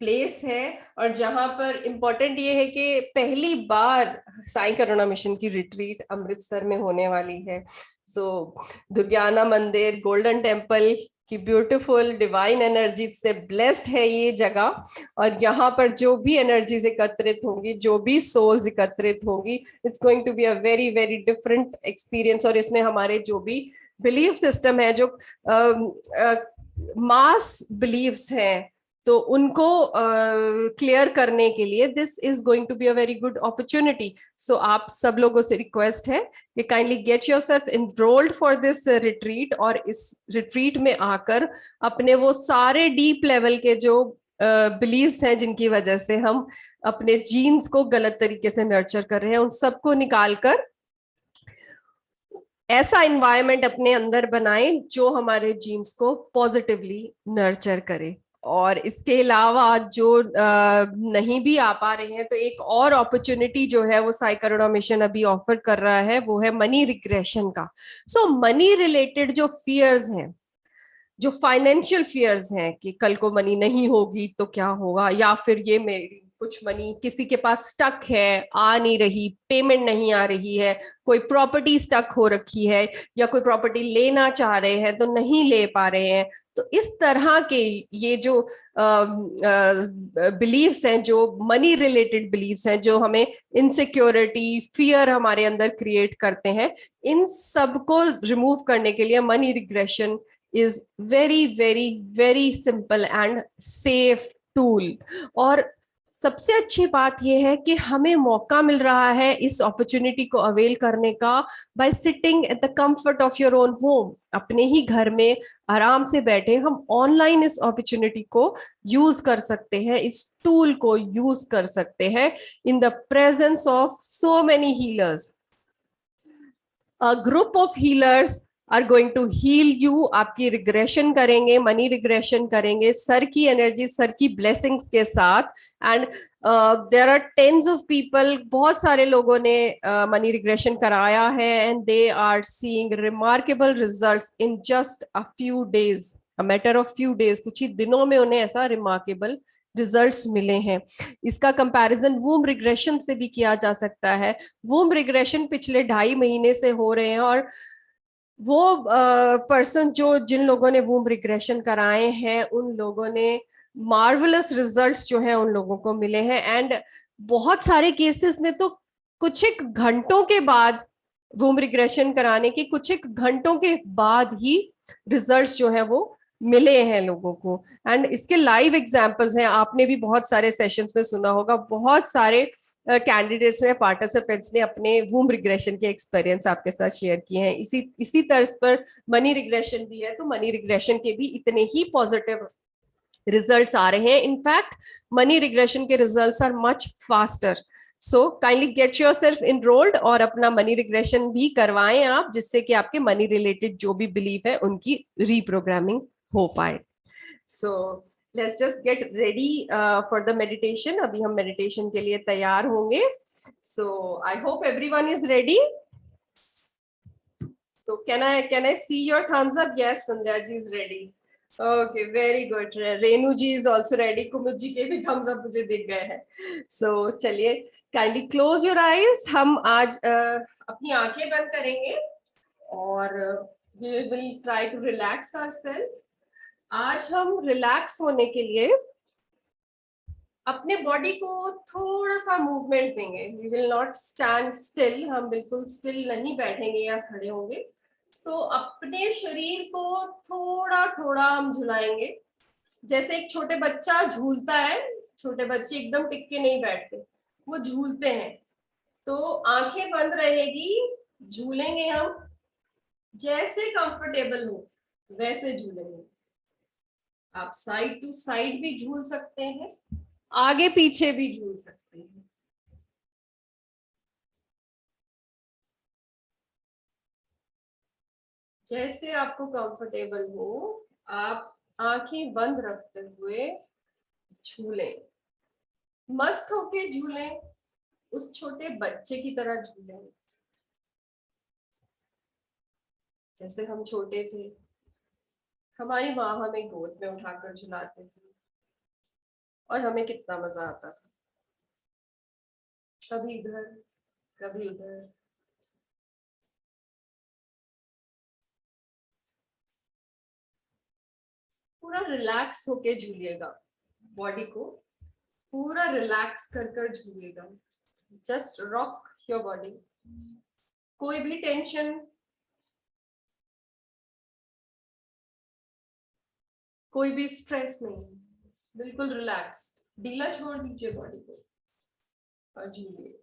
place है, और जहां पर इम्पोर्टेंट ये है कि पहली बार साई करुणा मिशन की रिट्रीट अमृतसर में होने वाली है। So Durgiana Mandir, Golden Temple की ब्यूटीफुल डिवाइन एनर्जी से ब्लेस्ड है ये जगह, और यहाँ पर जो भी एनर्जीज एकत्रित होंगी, जो भी सोल्स एकत्रित होंगी, it's going to be a very very different experience. और इसमें हमारे जो भी बिलीफ सिस्टम है, जो मास बिलीव्स हैं, तो उनको क्लियर करने के लिए this is going to be a very good opportunity. So आप सब लोगों से रिक्वेस्ट है कि kindly get yourself enrolled for this retreat, और इस रिट्रीट में आकर अपने वो सारे डीप लेवल के जो बिलीव्स हैं, जिनकी वजह से हम अपने जीन्स को गलत तरीके से नर्चर कर रहे हैं, उन सबको निकालकर ऐसा एनवायरनमेंट अपने अंदर बनाएं जो हमारे जीन्स को पॉजिटिवली नर्चर करे। और इसके अलावा जो नहीं भी आ पा रहे हैं, तो एक और अपॉर्चुनिटी जो है वो साई करुणा मिशन अभी ऑफर कर रहा है, वो है मनी रिग्रेशन का। सो मनी रिलेटेड जो फियर्स हैं, जो फाइनेंशियल फियर्स हैं कि कल को मनी नहीं होगी तो क्या होगा, या फिर ये मेरी कुछ मनी किसी के पास स्टक है, आ नहीं रही, पेमेंट नहीं आ रही है, कोई प्रॉपर्टी स्टक हो रखी है, या कोई प्रॉपर्टी लेना चाह रहे हैं तो नहीं ले पा रहे हैं। तो इस तरह के ये जो बिलीव्स हैं, जो मनी रिलेटेड बिलीव्स हैं, जो हमें इनसिक्योरिटी, फियर हमारे अंदर क्रिएट करते हैं, इन सब को रिमूव करने के लिए money regression is very very very simple and safe tool। और सबसे अच्छी बात यह है कि हमें मौका मिल रहा है इस अपॉर्चुनिटी को अवेल करने का, bye sitting at the comfort of your own home. अपने ही घर में आराम से बैठे हम ऑनलाइन इस अपॉर्चुनिटी को यूज कर सकते हैं, इस टूल को यूज कर सकते हैं in the presence of so many healers. A group of healers are going to heal you। आपकी रिग्रेशन करेंगे, मनी रिग्रेशन करेंगे सर की एनर्जी, सर की ब्लेसिंग्स के साथ। And there are tens of people, बहुत सारे लोगों ने मनी रिग्रेशन कराया है, and they are seeing remarkable results in just a few days, a matter of few days. कुछ ही दिनों में उन्हें ऐसा रिमार्केबल रिजल्ट्स मिले हैं। इसका कंपैरिजन वूम रिग्रेशन से भी किया जा सकता है। वूम रिग्रेशन पिछले 2.5 महीने से हो रहे हैं, और वो पर्सन जो जिन लोगों ने वूम रिग्रेशन कराए हैं, उन लोगों ने मार्वलस रिजल्ट्स जो हैं उन लोगों को मिले हैं। एंड बहुत सारे केसेस में तो कुछ एक घंटों के बाद, वूम रिग्रेशन कराने के कुछ एक घंटों के बाद ही रिजल्ट्स जो है वो मिले हैं लोगों को। एंड इसके लाइव एग्जांपल्स हैं, आपने भी बहुत सारे सेशंस में सुना होगा, बहुत सारे कैंडिडेट्स ने, पार्टिसिपेंट्स ने अपने वूम रिग्रेशन के एक्सपीरियंस आपके साथ शेयर किए हैं। इसी तर्ज पर मनी रिग्रेशन भी है, तो मनी रिग्रेशन के भी इतने ही पॉजिटिव रिजल्ट्स आ रहे हैं। इनफैक्ट मनी रिग्रेशन के results are much faster. So kindly get yourself enrolled और अपना मनी रिग्रेशन भी करवाएं आप, जिससे कि आपके मनी रिलेटेड जो भी बिलीफ है उनकी रीप्रोग्रामिंग हो पाए। So let's just get ready for the meditation. अभी हम मेडिटेशन के लिए तैयार होंगे। So I hope everyone is ready. So can I see your thumbs up? Yes, Sandhya ji is ready. Okay, very good. Renu ji is also ready. Kumud ji के भी thumbs up मुझे दिख गए हैं। So चलिए, kindly close your eyes। हम आज अपनी आंखें बंद करेंगे और we will try to relax ourselves। आज हम रिलैक्स होने के लिए अपने बॉडी को थोड़ा सा मूवमेंट देंगे। We will not stand still, हम बिल्कुल स्टिल नहीं बैठेंगे या खड़े होंगे। सो अपने शरीर को थोड़ा थोड़ा हम झुलाएंगे, जैसे एक छोटे बच्चा झूलता है। छोटे बच्चे एकदम टिक के नहीं बैठते, वो झूलते हैं। तो आंखें बंद रहेगी, झूलेंगे हम, जैसे कंफर्टेबल हो वैसे झूलेंगे। आप साइड टू साइड भी झूल सकते हैं, आगे पीछे भी झूल सकते हैं। जैसे आपको कंफर्टेबल हो, आप आंखें बंद रखते हुए झूलें, मस्त होके झूलें, उस छोटे बच्चे की तरह झूलें जैसे हम छोटे थे। हमारी माँ हमें गोद में उठाकर झुलाते थे और हमें कितना मजा आता था, कभी इधर कभी उधर। पूरा रिलैक्स होके झूलिएगा, बॉडी को पूरा रिलैक्स कर कर झूलिएगा। Just rock your body. कोई भी टेंशन, कोई भी स्ट्रेस नहीं, बिल्कुल रिलैक्स। ढीला छोड़ दीजिए बॉडी को और झूलिए।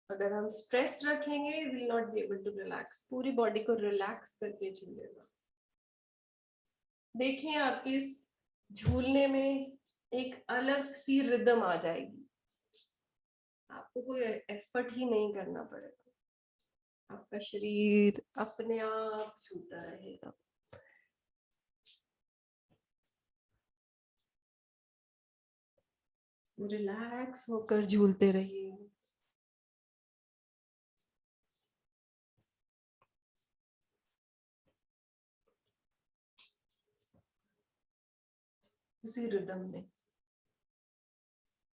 अगर हम स्ट्रेस रखेंगे, will not be able to relax. पूरी बॉडी को रिलैक्स करके झूलेगा। देखें आपके इस झूलने में एक अलग सी रिदम आ जाएगी, आपको कोई एफर्ट ही नहीं करना पड़ेगा। आपका शरीर अपने आप झूलता रहेगा। रिलैक्स होकर झूलते रहिए। उसी रिदम में।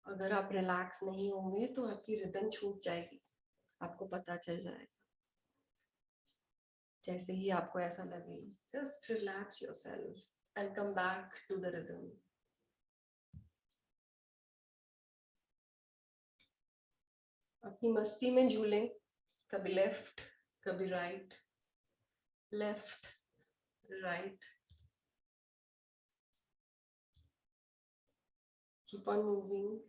अगर आप रिलैक्स नहीं होंगे तो आपकी रिदम छूट जाएगी, आपको पता चल जाएगा। जैसे ही आपको ऐसा लगे, just relax yourself and come back to the rhythm. अपनी मस्ती में झूलें, कभी लेफ्ट कभी right, left right, keep on moving.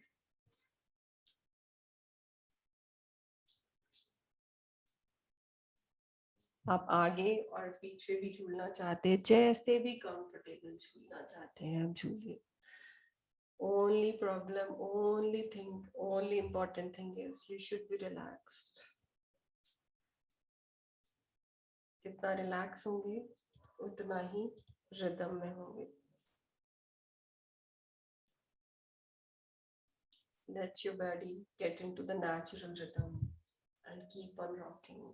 आप आगे और पीछे भी झूलना चाहते हैं, जैसे भी कंफर्टेबल झूलना चाहते हैं आप झूलिए। Only problem, only thing, only important thing is you should be relaxed. जितना रिलैक्स होंगे उतना ही रिदम में होंगे। Let your body get into the natural rhythm and keep on rocking.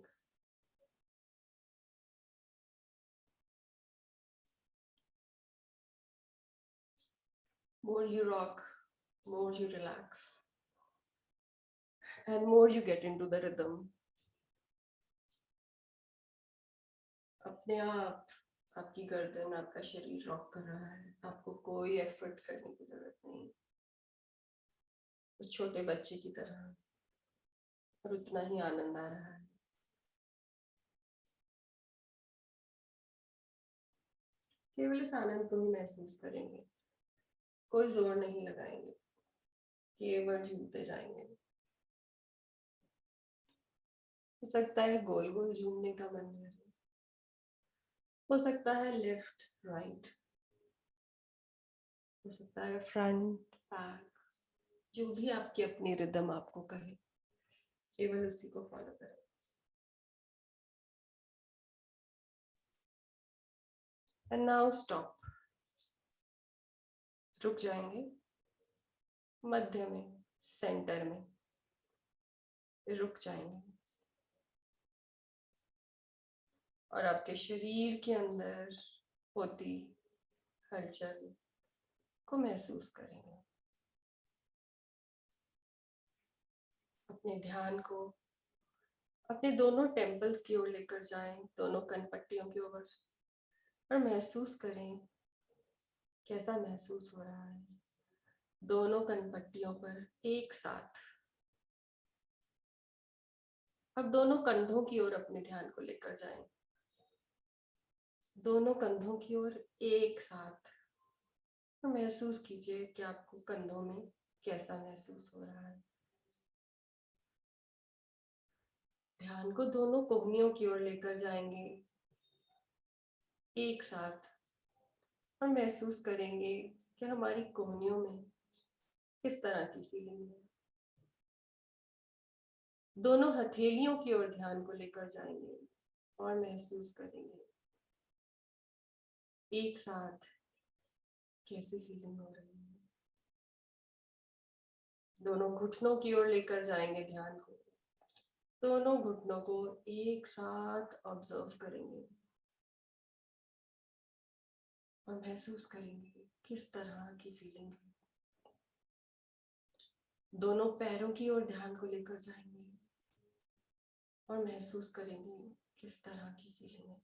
More you rock, more you relax, and more you get into the rhythm. अपने आप आपकी गर्दन, आपका शरीर रॉक कर रहा है, आपको कोई एफर्ट करने की जरूरत नहीं, उस छोटे बच्चे की तरह, और उतना ही आनंद आ रहा है। केवल इस आनंद को ही महसूस करेंगे, कोई जोर नहीं लगाएंगे, केवल झूमते जाएंगे। हो सकता है गोल गोल झूमने का मन करे, हो सकता है लेफ्ट राइट, हो सकता है फ्रंट बैक, जो भी आपकी अपनी रिदम आपको कहे, केवल उसी को फॉलो करें। And now stop. रुक जाएंगे मध्य में, सेंटर में रुक जाएंगे, और आपके शरीर के अंदर होती हलचल को महसूस करेंगे। अपने ध्यान को अपने दोनों टेम्पल्स की ओर लेकर जाएं, दोनों कनपट्टियों की ओर, और महसूस करें कैसा महसूस हो रहा है दोनों कनपट्टियों पर एक साथ। अब दोनों कंधों की ओर अपने ध्यान को लेकर जाएं, दोनों कंधों की ओर एक साथ, और महसूस कीजिए कि आपको कंधों में कैसा महसूस हो रहा है। ध्यान को दोनों कोहनियों की ओर लेकर जाएंगे एक साथ, और महसूस करेंगे कि हमारी कोहनियों में किस तरह की फीलिंग है। दोनों हथेलियों की ओर ध्यान को लेकर जाएंगे और महसूस करेंगे एक साथ कैसी फीलिंग हो रही है। दोनों घुटनों की ओर लेकर जाएंगे ध्यान को, दोनों घुटनों को एक साथ ऑब्जर्व करेंगे और महसूस करेंगे किस तरह की फीलिंग है। दोनों पैरों की ओर ध्यान को लेकर जाएंगे और महसूस करेंगे किस तरह की फीलिंग है।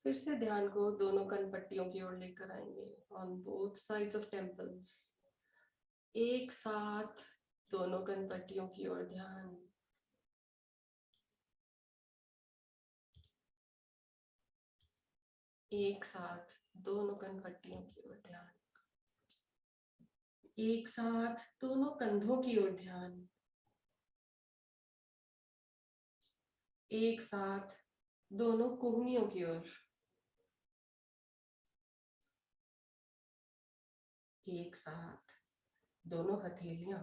फिर से ध्यान को दोनों कनपट्टियों की ओर लेकर आएंगे on both sides of temples, एक साथ दोनों कनपट्टियों की ओर ध्यान, एक साथ दोनों कनपट्टियों की ओर ध्यान, एक साथ दोनों कंधों की ओर ध्यान, एक साथ दोनों कोहनियों की ओर, एक साथ दोनों हथेलियां,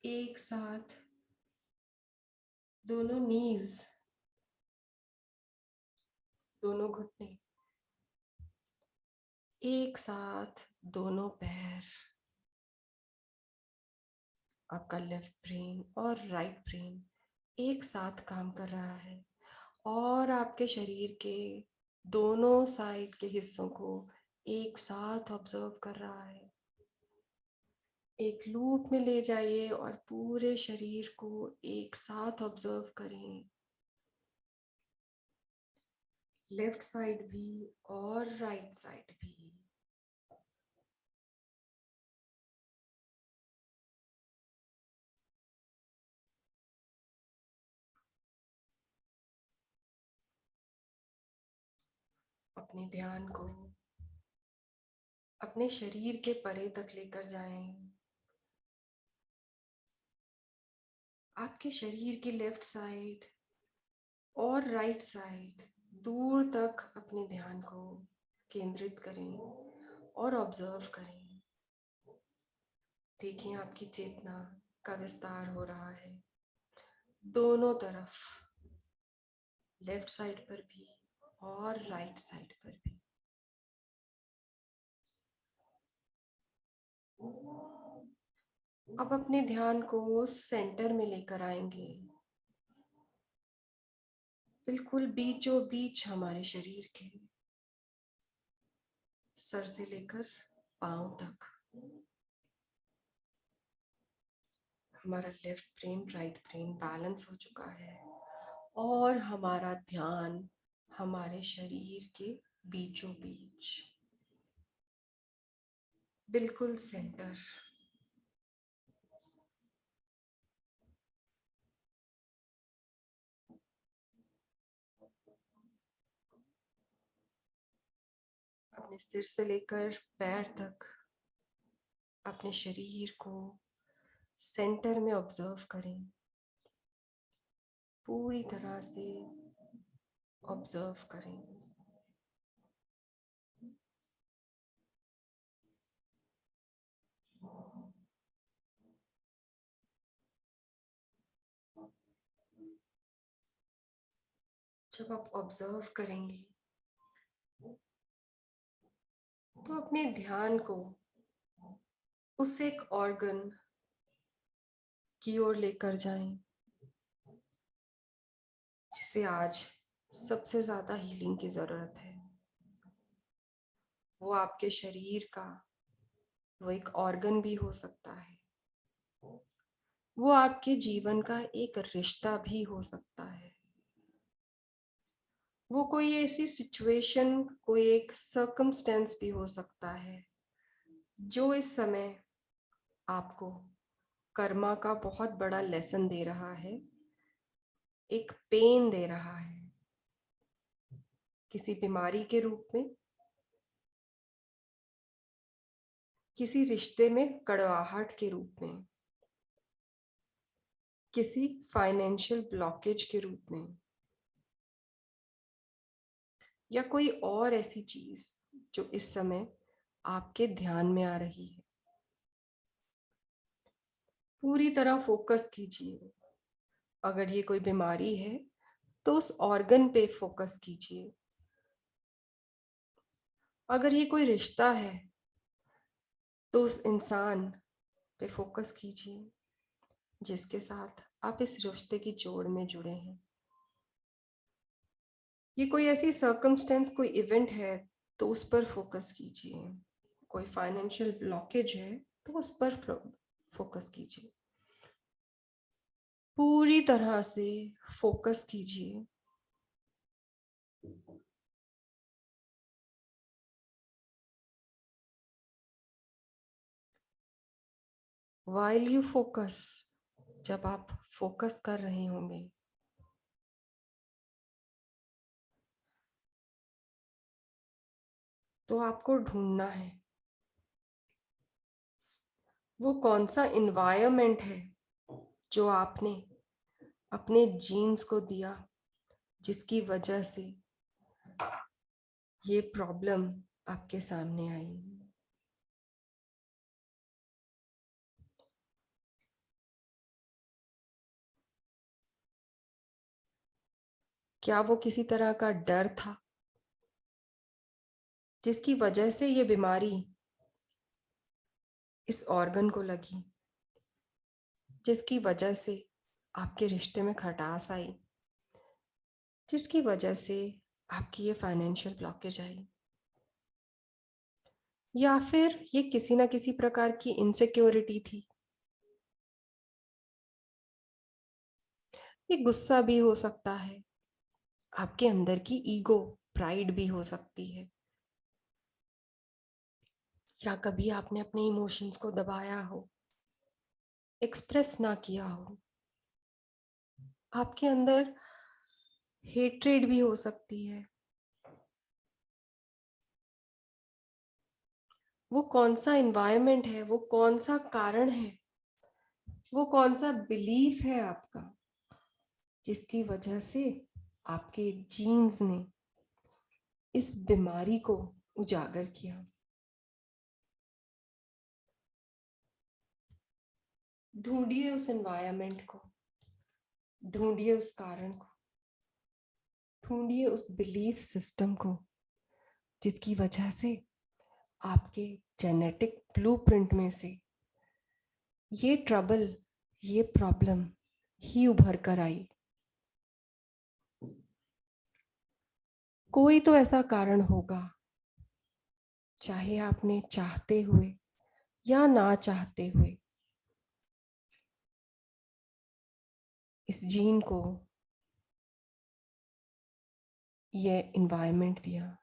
एक साथ दोनों नीज, दोनों घुटने, एक साथ दोनों पैर। आपका लेफ्ट ब्रेन और राइट ब्रेन एक साथ काम कर रहा है और आपके शरीर के दोनों साइड के हिस्सों को एक साथ ऑब्जर्व कर रहा है। एक लूप में ले जाइए और पूरे शरीर को एक साथ ऑब्जर्व करें, लेफ्ट साइड भी और राइट साइड भी। अपने ध्यान को अपने शरीर के परे तक लेकर जाएं। आपके शरीर की लेफ्ट साइड और राइट साइड दूर तक अपने ध्यान को केंद्रित करें और ऑब्जर्व करें। देखिए आपकी चेतना का विस्तार हो रहा है दोनों तरफ, लेफ्ट साइड पर भी और राइट साइड पर भी। अब अपने ध्यान को सेंटर में लेकर आएंगे, बिल्कुल बीचों बीच हमारे शरीर के, सर से लेकर पांव तक। हमारा left brain right brain balance हो चुका है और हमारा ध्यान हमारे शरीर के बीचों बीच, बिल्कुल सेंटर। अपने सिर से लेकर पैर तक अपने शरीर को सेंटर में ऑब्जर्व करें, पूरी तरह से ऑब्जर्व करें। जब आप ऑब्जर्व करेंगे तो अपने ध्यान को उस एक ऑर्गन की ओर लेकर जाएं जिसे आज सबसे ज्यादा हीलिंग की जरूरत है। वो आपके शरीर का वो एक ऑर्गन भी हो सकता है, वो आपके जीवन का एक रिश्ता भी हो सकता है, वो कोई ऐसी सिचुएशन, कोई एक सर्कमस्टेंस भी हो सकता है जो इस समय आपको कर्मा का बहुत बड़ा लेसन दे रहा है, एक पेन दे रहा है, किसी बीमारी के रूप में, किसी रिश्ते में कड़वाहट के रूप में, किसी फाइनेंशियल ब्लॉकेज के रूप में, या कोई और ऐसी चीज जो इस समय आपके ध्यान में आ रही है। पूरी तरह फोकस कीजिए। अगर ये कोई बीमारी है तो उस ऑर्गन पे फोकस कीजिए। अगर ये कोई रिश्ता है तो उस इंसान पे फोकस कीजिए जिसके साथ आप इस रिश्ते की जोड़ में जुड़े हैं। ये कोई ऐसी सर्कमस्टेंस, कोई इवेंट है तो उस पर फोकस कीजिए। कोई फाइनेंशियल ब्लॉकेज है तो उस पर फोकस कीजिए। पूरी तरह से फोकस कीजिए। While you focus, जब आप फोकस कर रहे होंगे तो आपको ढूंढना है वो कौन सा इन्वायरमेंट है जो आपने अपने जीन्स को दिया, जिसकी वजह से ये प्रॉब्लम आपके सामने आई। क्या वो किसी तरह का डर था जिसकी वजह से ये बीमारी इस ऑर्गन को लगी, जिसकी वजह से आपके रिश्ते में खटास आई, जिसकी वजह से आपकी ये फाइनेंशियल ब्लॉकेज आई, या फिर ये किसी ना किसी प्रकार की इनसिक्योरिटी थी। ये गुस्सा भी हो सकता है, आपके अंदर की ईगो, प्राइड भी हो सकती है, या कभी आपने अपने इमोशंस को दबाया हो, एक्सप्रेस ना किया हो। आपके अंदर हेट्रेड भी हो सकती है। वो कौन सा एनवायरनमेंट है, वो कौन सा कारण है, वो कौन सा बिलीफ है आपका, जिसकी वजह से आपके जीन्स ने इस बीमारी को उजागर किया। ढूंढिए उस एनवायरनमेंट को, ढूंढिए उस कारण को, ढूंढिए उस बिलीफ सिस्टम को, जिसकी वजह से आपके जेनेटिक ब्लूप्रिंट में से ये ट्रबल, ये प्रॉब्लम ही उभर कर आई। कोई तो ऐसा कारण होगा, चाहे आपने चाहते हुए या ना चाहते हुए इस जीन को ये एनवायरनमेंट दिया।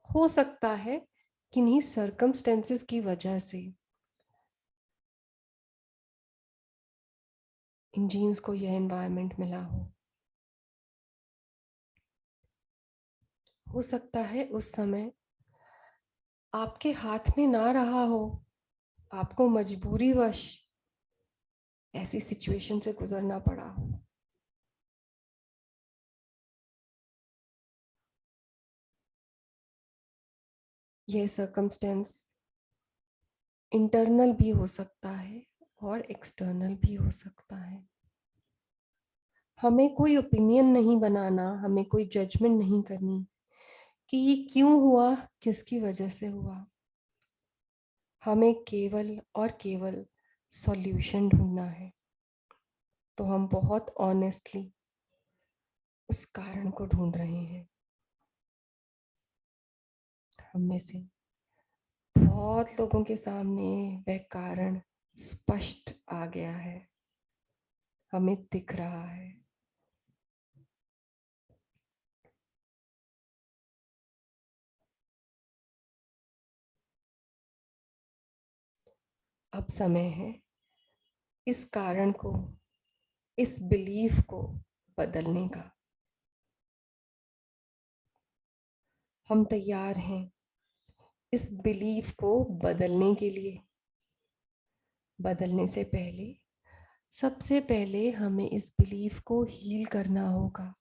हो सकता है किन्हीं सर्कमस्टेंसेस की वजह से इन जीन्स को यह एनवायरनमेंट मिला हो सकता है उस समय आपके हाथ में ना रहा हो, आपको मजबूरीवश ऐसी सिचुएशन से गुजरना पड़ा हो। यह सर्कमस्टेंस इंटरनल भी हो सकता है और एक्सटर्नल भी हो सकता है। हमें कोई ओपिनियन नहीं बनाना, हमें कोई जजमेंट नहीं करनी कि ये क्यों हुआ, किसकी वजह से हुआ। हमें केवल और केवल सॉल्यूशन ढूंढना है। तो हम बहुत ऑनेस्टली उस कारण को ढूंढ रहे हैं। हम में से बहुत लोगों के सामने वह कारण स्पष्ट आ गया है, हमें दिख रहा है। अब समय है इस कारण को, इस बिलीफ को बदलने का। हम तैयार हैं इस बिलीफ को बदलने के लिए। बदलने से पहले, सबसे पहले हमें इस बिलीफ को हील करना होगा।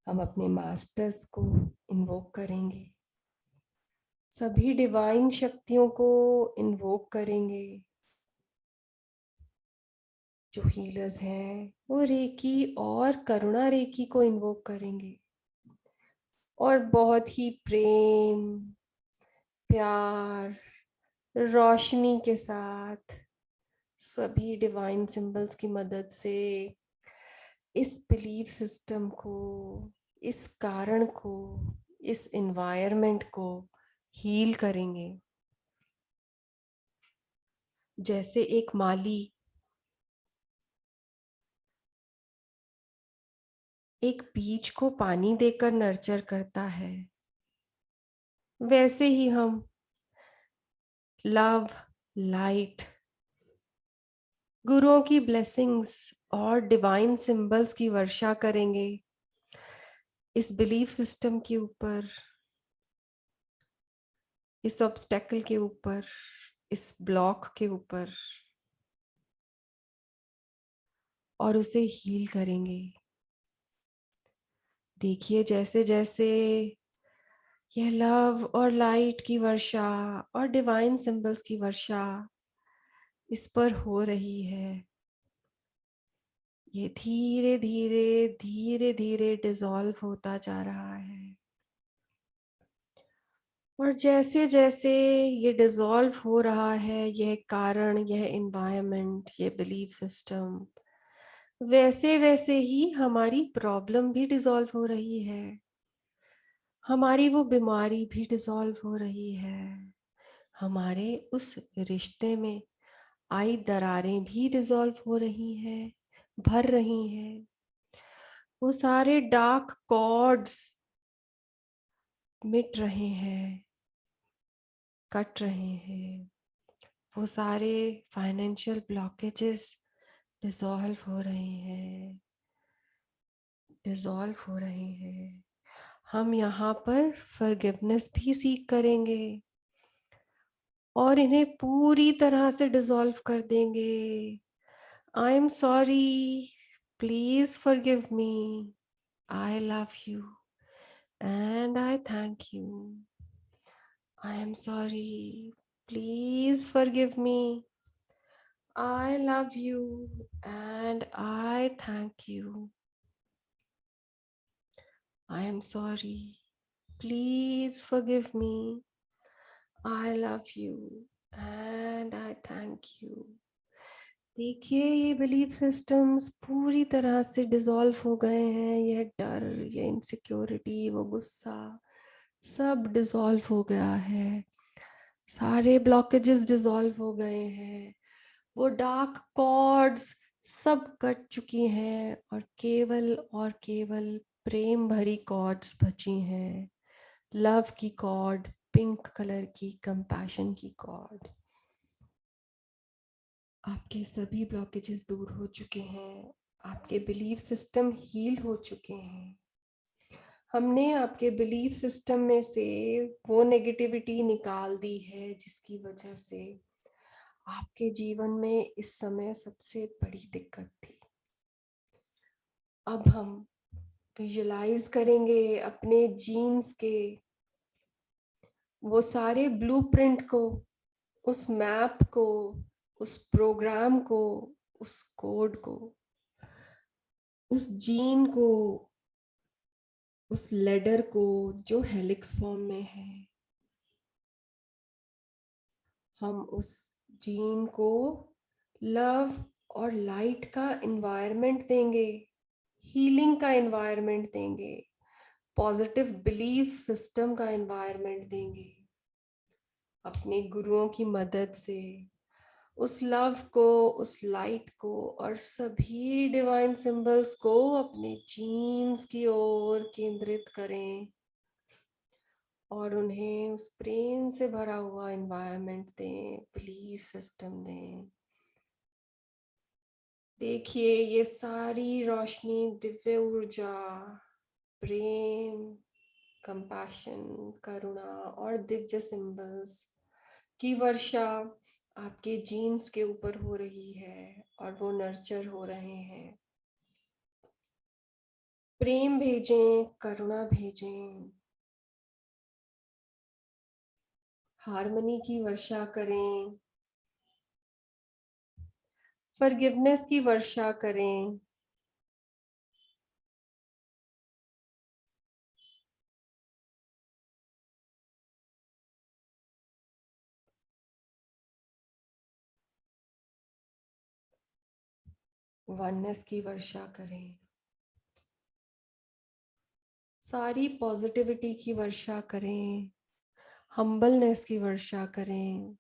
हम अपने मास्टर्स को इन्वोक करेंगे, सभी डिवाइन शक्तियों को इन्वोक करेंगे। जो हीलर्स हैं वो रेकी और करुणा रेकी को इन्वोक करेंगे, और बहुत ही प्रेम, प्यार, रोशनी के साथ सभी डिवाइन सिंबल्स की मदद से इस बिलीफ सिस्टम को, इस कारण को, इस एनवायरनमेंट को हील करेंगे। जैसे एक माली एक बीज को पानी देकर नर्चर करता है, वैसे ही हम लव, लाइट, गुरुओं की ब्लेसिंग्स और डिवाइन सिंबल्स की वर्षा करेंगे इस बिलीफ सिस्टम के ऊपर, इस ऑब्स्टेकल के ऊपर, इस ब्लॉक के ऊपर, और उसे हील करेंगे। देखिए जैसे जैसे यह लव और लाइट की वर्षा और डिवाइन सिंबल्स की वर्षा इस पर हो रही है, ये धीरे धीरे धीरे धीरे डिसॉल्व होता जा रहा है। और जैसे जैसे ये डिसॉल्व हो रहा है, यह कारण, यह एनवायरनमेंट, ये बिलीफ सिस्टम, वैसे वैसे ही हमारी प्रॉब्लम भी डिसॉल्व हो रही है, हमारी वो बीमारी भी डिसॉल्व हो रही है, हमारे उस रिश्ते में आई दरारें भी डिसॉल्व हो रही हैं, भर रही हैं। वो सारे डार्क कॉर्ड्स मिट रहे हैं, कट रहे हैं। वो सारे फाइनेंशियल ब्लॉकेजेस डिसॉल्व हो रहे हैं, डिसॉल्व हो रहे हैं। हम यहाँ पर फॉरगिवनेस भी सीख करेंगे और इन्हें पूरी तरह से डिसॉल्व कर देंगे। I am sorry, please forgive me, I love you and I thank you. I am sorry, please forgive me, I love you and I thank you. I am sorry. Please forgive me. I love you and I thank you. देखिए, ये belief systems पूरी तरह से dissolve हो गए हैं। यह डर, ये इनसिक्योरिटी, वो गुस्सा, सब डिसॉल्व हो गया है। सारे ब्लॉकेजेस डिसॉल्व हो गए हैं। वो डार्क कॉर्ड्स सब कट चुकी हैं और केवल प्रेम भरी कॉर्ड्स बची हैं। लव की कॉर्ड, पिंक कलर की कंपैशन की कॉर्ड। आपके सभी ब्लॉकेजेस दूर हो चुके हैं, आपके बिलीफ सिस्टम हील हो चुके हैं। हमने आपके बिलीफ सिस्टम में से वो नेगेटिविटी निकाल दी है जिसकी वजह से आपके जीवन में इस समय सबसे बड़ी दिक्कत थी। अब हम विजुलाइज करेंगे अपने जीन्स के वो सारे ब्लूप्रिंट को, उस मैप को, उस प्रोग्राम को, उस कोड को, उस जीन को, उस लेडर को जो हेलिक्स फॉर्म में है। हम उस जीन को लव और लाइट का एनवायरनमेंट देंगे, हीलिंग का एनवायरनमेंट देंगे, पॉजिटिव बिलीफ सिस्टम का एनवायरनमेंट देंगे। अपने गुरुओं की मदद से उस लव को, उस लाइट को और सभी डिवाइन सिंबल्स को अपने जीन्स की ओर केंद्रित करें और उन्हें उस प्रेम से भरा हुआ एनवायरनमेंट दें, बिलीफ सिस्टम दें। देखिए, ये सारी रोशनी, दिव्य ऊर्जा, प्रेम, कंपैशन, करुणा और दिव्य सिंबल्स की वर्षा आपके जीन्स के ऊपर हो रही है और वो नर्चर हो रहे हैं। प्रेम भेजें, करुणा भेजें, हार्मनी की वर्षा करें, फॉरगिवनेस की वर्षा करें। वननेस की वर्षा करें, सारी पॉजिटिविटी की वर्षा करें, हम्बलनेस की वर्षा करें,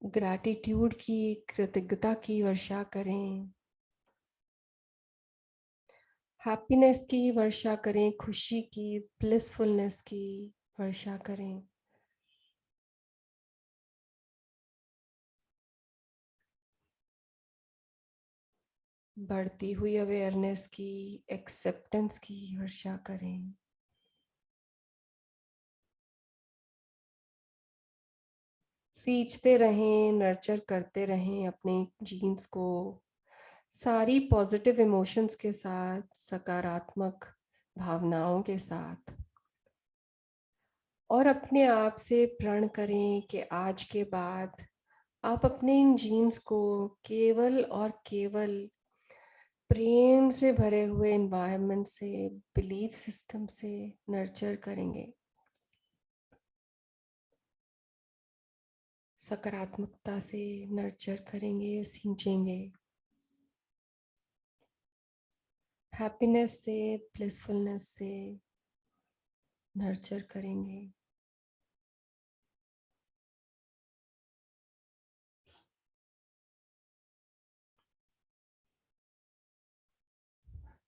ग्रैटिट्यूड की, कृतज्ञता की वर्षा करें, हैप्पीनेस की वर्षा करें, खुशी की, ब्लिसफुलनेस की वर्षा करें। बढ़ती हुई अवेयरनेस की, एक्सेप्टेंस की वर्षा करें। सींचते रहें, नर्चर करते रहें अपने जीन्स को, सारी पॉजिटिव इमोशंस के साथ, सकारात्मक भावनाओं के साथ। और अपने आप से प्रण करें कि आज के बाद आप अपने इन जीन्स को केवल और केवल प्रेम से भरे हुए एनवायरनमेंट से, बिलीफ सिस्टम से नर्चर करेंगे, सकारात्मकता से नर्चर करेंगे, सींचेंगे, हैप्पीनेस से, ब्लिसफुलनेस से नर्चर करेंगे।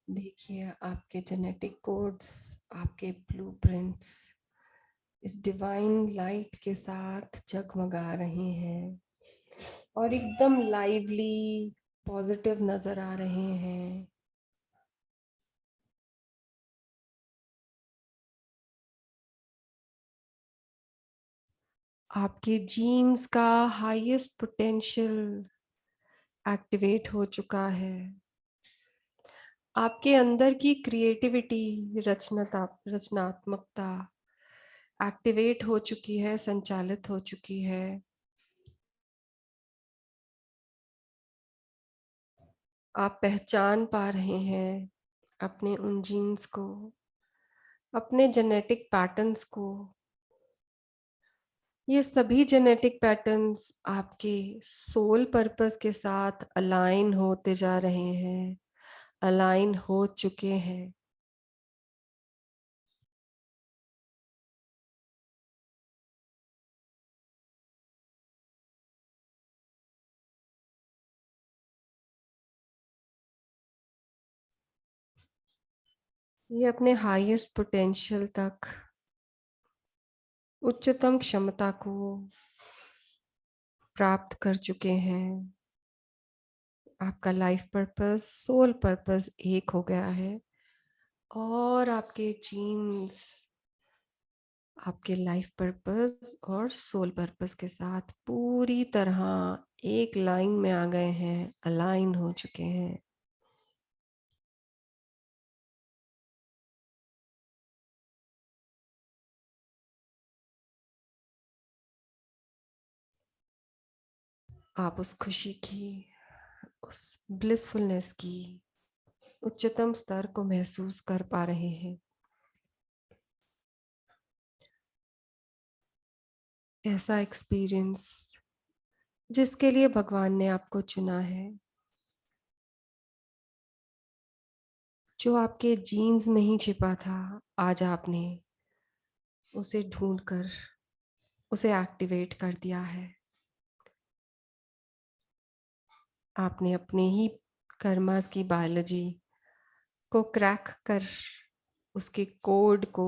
देखिए आपके जेनेटिक कोड्स, आपके ब्लूप्रिंट्स इस डिवाइन लाइट के साथ जगमगा रहे हैं और एकदम लाइवली पॉजिटिव नजर आ रहे हैं। आपके जीन्स का हाईएस्ट पोटेंशियल एक्टिवेट हो चुका है। आपके अंदर की क्रिएटिविटी, रचनात्मकता एक्टिवेट हो चुकी है, संचालित हो चुकी है। आप पहचान पा रहे हैं अपने उन जीन्स को, अपने जेनेटिक पैटर्न्स को। ये सभी जेनेटिक पैटर्न्स आपके सोल पर्पस के साथ अलाइन होते जा रहे हैं, अलाइन हो चुके हैं। ये अपने हाईएस्ट पोटेंशियल तक, उच्चतम क्षमता को प्राप्त कर चुके हैं। आपका लाइफ पर्पस, सोल पर्पस एक हो गया है और आपके जीन्स आपके लाइफ पर्पस और सोल पर्पस के साथ पूरी तरह एक लाइन में आ गए हैं, अलाइन हो चुके हैं। आप उस खुशी की, उस ब्लिसफुलनेस की उच्चतम स्तर को महसूस कर पा रहे हैं। ऐसा एक्सपीरियंस जिसके लिए भगवान ने आपको चुना है, जो आपके जीन्स में ही छिपा था, आज आपने उसे ढूंढकर उसे एक्टिवेट कर दिया है। आपने अपने ही कर्मास की बायोलॉजी को क्रैक कर उसके कोड को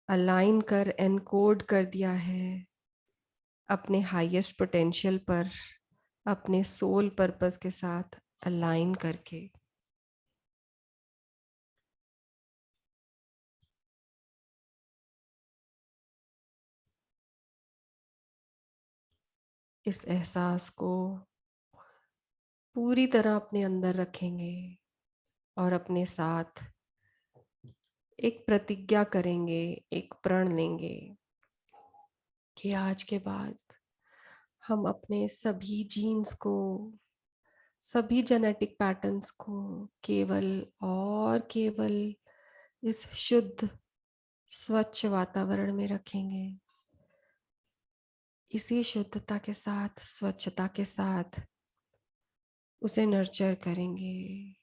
अलाइन कर एनकोड कर दिया है अपने हाईएस्ट पोटेंशियल पर, अपने सोल पर्पस के साथ अलाइन करके। इस एहसास को पूरी तरह अपने अंदर रखेंगे और अपने साथ एक प्रतिज्ञा करेंगे, एक प्रण लेंगे कि आज के बाद हम अपने सभी जीन्स को, सभी जेनेटिक पैटर्न्स को केवल और केवल इस शुद्ध स्वच्छ वातावरण में रखेंगे। इसी शुद्धता के साथ, स्वच्छता के साथ उसे नर्चर करेंगे।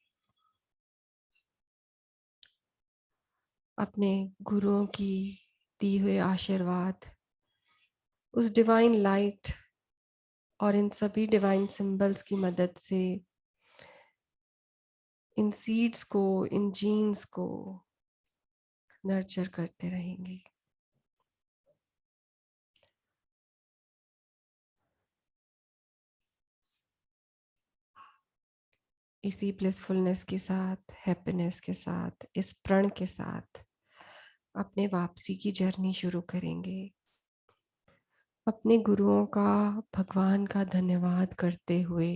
अपने गुरुओं की दी हुए आशीर्वाद, उस डिवाइन लाइट और इन सभी डिवाइन सिंबल्स की मदद से इन सीड्स को, इन जीन्स को नर्चर करते रहेंगे। इसी ब्लिसफुलनेस के साथ, हैप्पीनेस के साथ, इस प्रण के साथ अपने वापसी की जर्नी शुरू करेंगे। अपने गुरुओं का, भगवान का धन्यवाद करते हुए,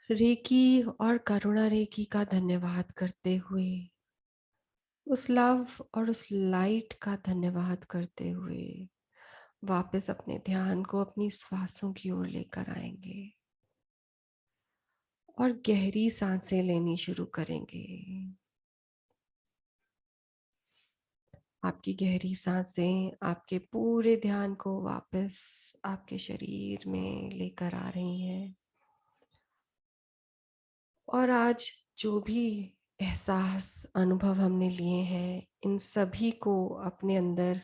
रेकी और करुणा रेकी का धन्यवाद करते हुए, उस लव और उस लाइट का धन्यवाद करते हुए वापस अपने ध्यान को अपनी श्वासों की ओर लेकर आएंगे और गहरी सांसें लेनी शुरू करेंगे। आपकी गहरी सांसें आपके पूरे ध्यान को वापस आपके शरीर में लेकर आ रही हैं। और आज जो भी एहसास अनुभव हमने लिए हैं, इन सभी को अपने अंदर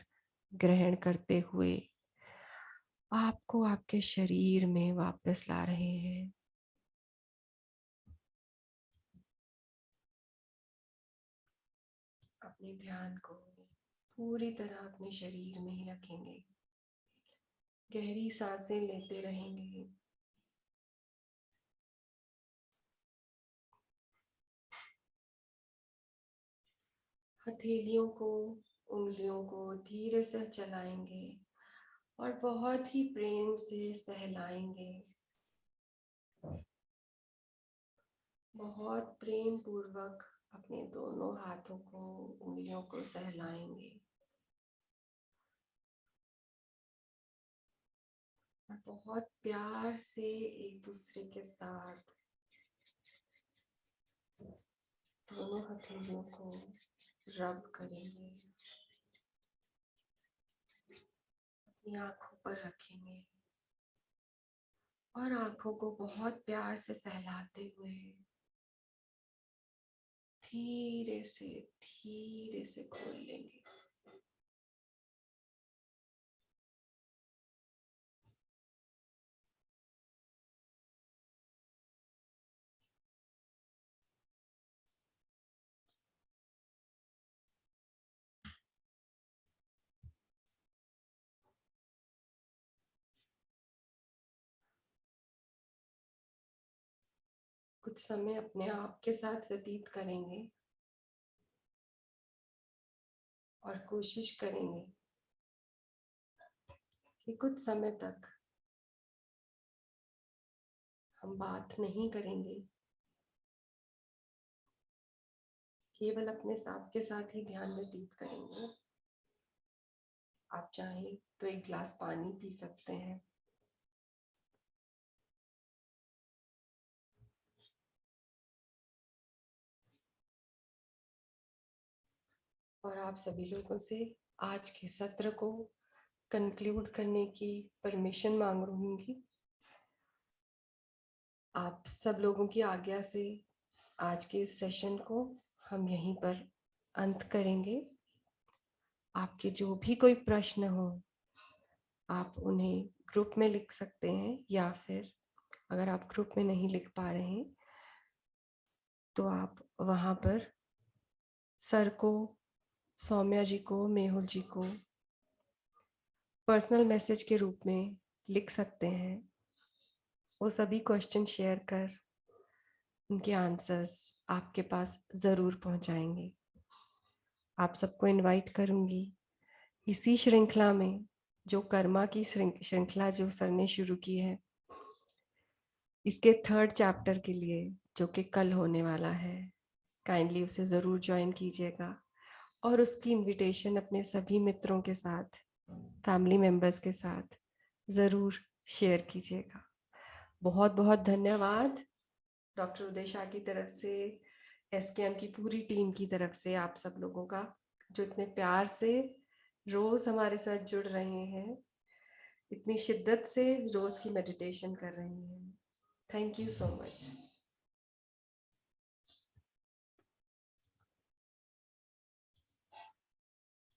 ग्रहण करते हुए आपको आपके शरीर में वापस ला रहे हैं। अपने ध्यान को पूरी तरह अपने शरीर में ही रखेंगे। गहरी सांसें लेते रहेंगे। हथेलियों को, उंगलियों को धीरे से चलाएंगे और बहुत ही प्रेम से सहलाएंगे। बहुत प्रेम पूर्वक अपने दोनों हाथों को, उंगलियों को सहलाएंगे और बहुत प्यार से एक दूसरे के साथ दोनों हथेलियों को रब करेंगे। अपनी आंखों पर रखेंगे और आंखों को बहुत प्यार से सहलाते हुए धीरे से खोल लेंगे। कुछ समय अपने आप के साथ व्यतीत करेंगे और कोशिश करेंगे कि कुछ समय तक हम बात नहीं करेंगे, केवल अपने साथ के साथ ही ध्यान व्यतीत करेंगे। आप चाहें तो एक गिलास पानी पी सकते हैं। और आप सभी लोगों से आज के सत्र को कंक्लूड करने की परमिशन मांग रहूंगी। आप सब लोगों की आज्ञा से आज के इस सेशन को हम यहीं पर अंत करेंगे। आपके जो भी कोई प्रश्न हो, आप उन्हें ग्रुप में लिख सकते हैं, या फिर अगर आप ग्रुप में नहीं लिख पा रहे हैं तो आप वहाँ पर सर को, सौम्या जी को, मेहुल जी को पर्सनल मैसेज के रूप में लिख सकते हैं। वो सभी क्वेश्चन शेयर कर उनके आंसर्स आपके पास ज़रूर पहुंचाएंगे। आप सबको इनवाइट करूंगी इसी श्रृंखला में, जो कर्मा की श्रृंखला जो सर ने शुरू की है, इसके 3rd चैप्टर के लिए, जो कि कल होने वाला है। काइंडली उसे ज़रूर ज्वाइन कीजिएगा और उसकी इनविटेशन अपने सभी मित्रों के साथ, फैमिली मेंबर्स के साथ ज़रूर शेयर कीजिएगा। बहुत बहुत धन्यवाद डॉक्टर उदय शाह की तरफ से, एसकेएम की पूरी टीम की तरफ से, आप सब लोगों का जो इतने प्यार से रोज हमारे साथ जुड़ रहे हैं, इतनी शिद्दत से रोज की मेडिटेशन कर रहे हैं। Thank you so much.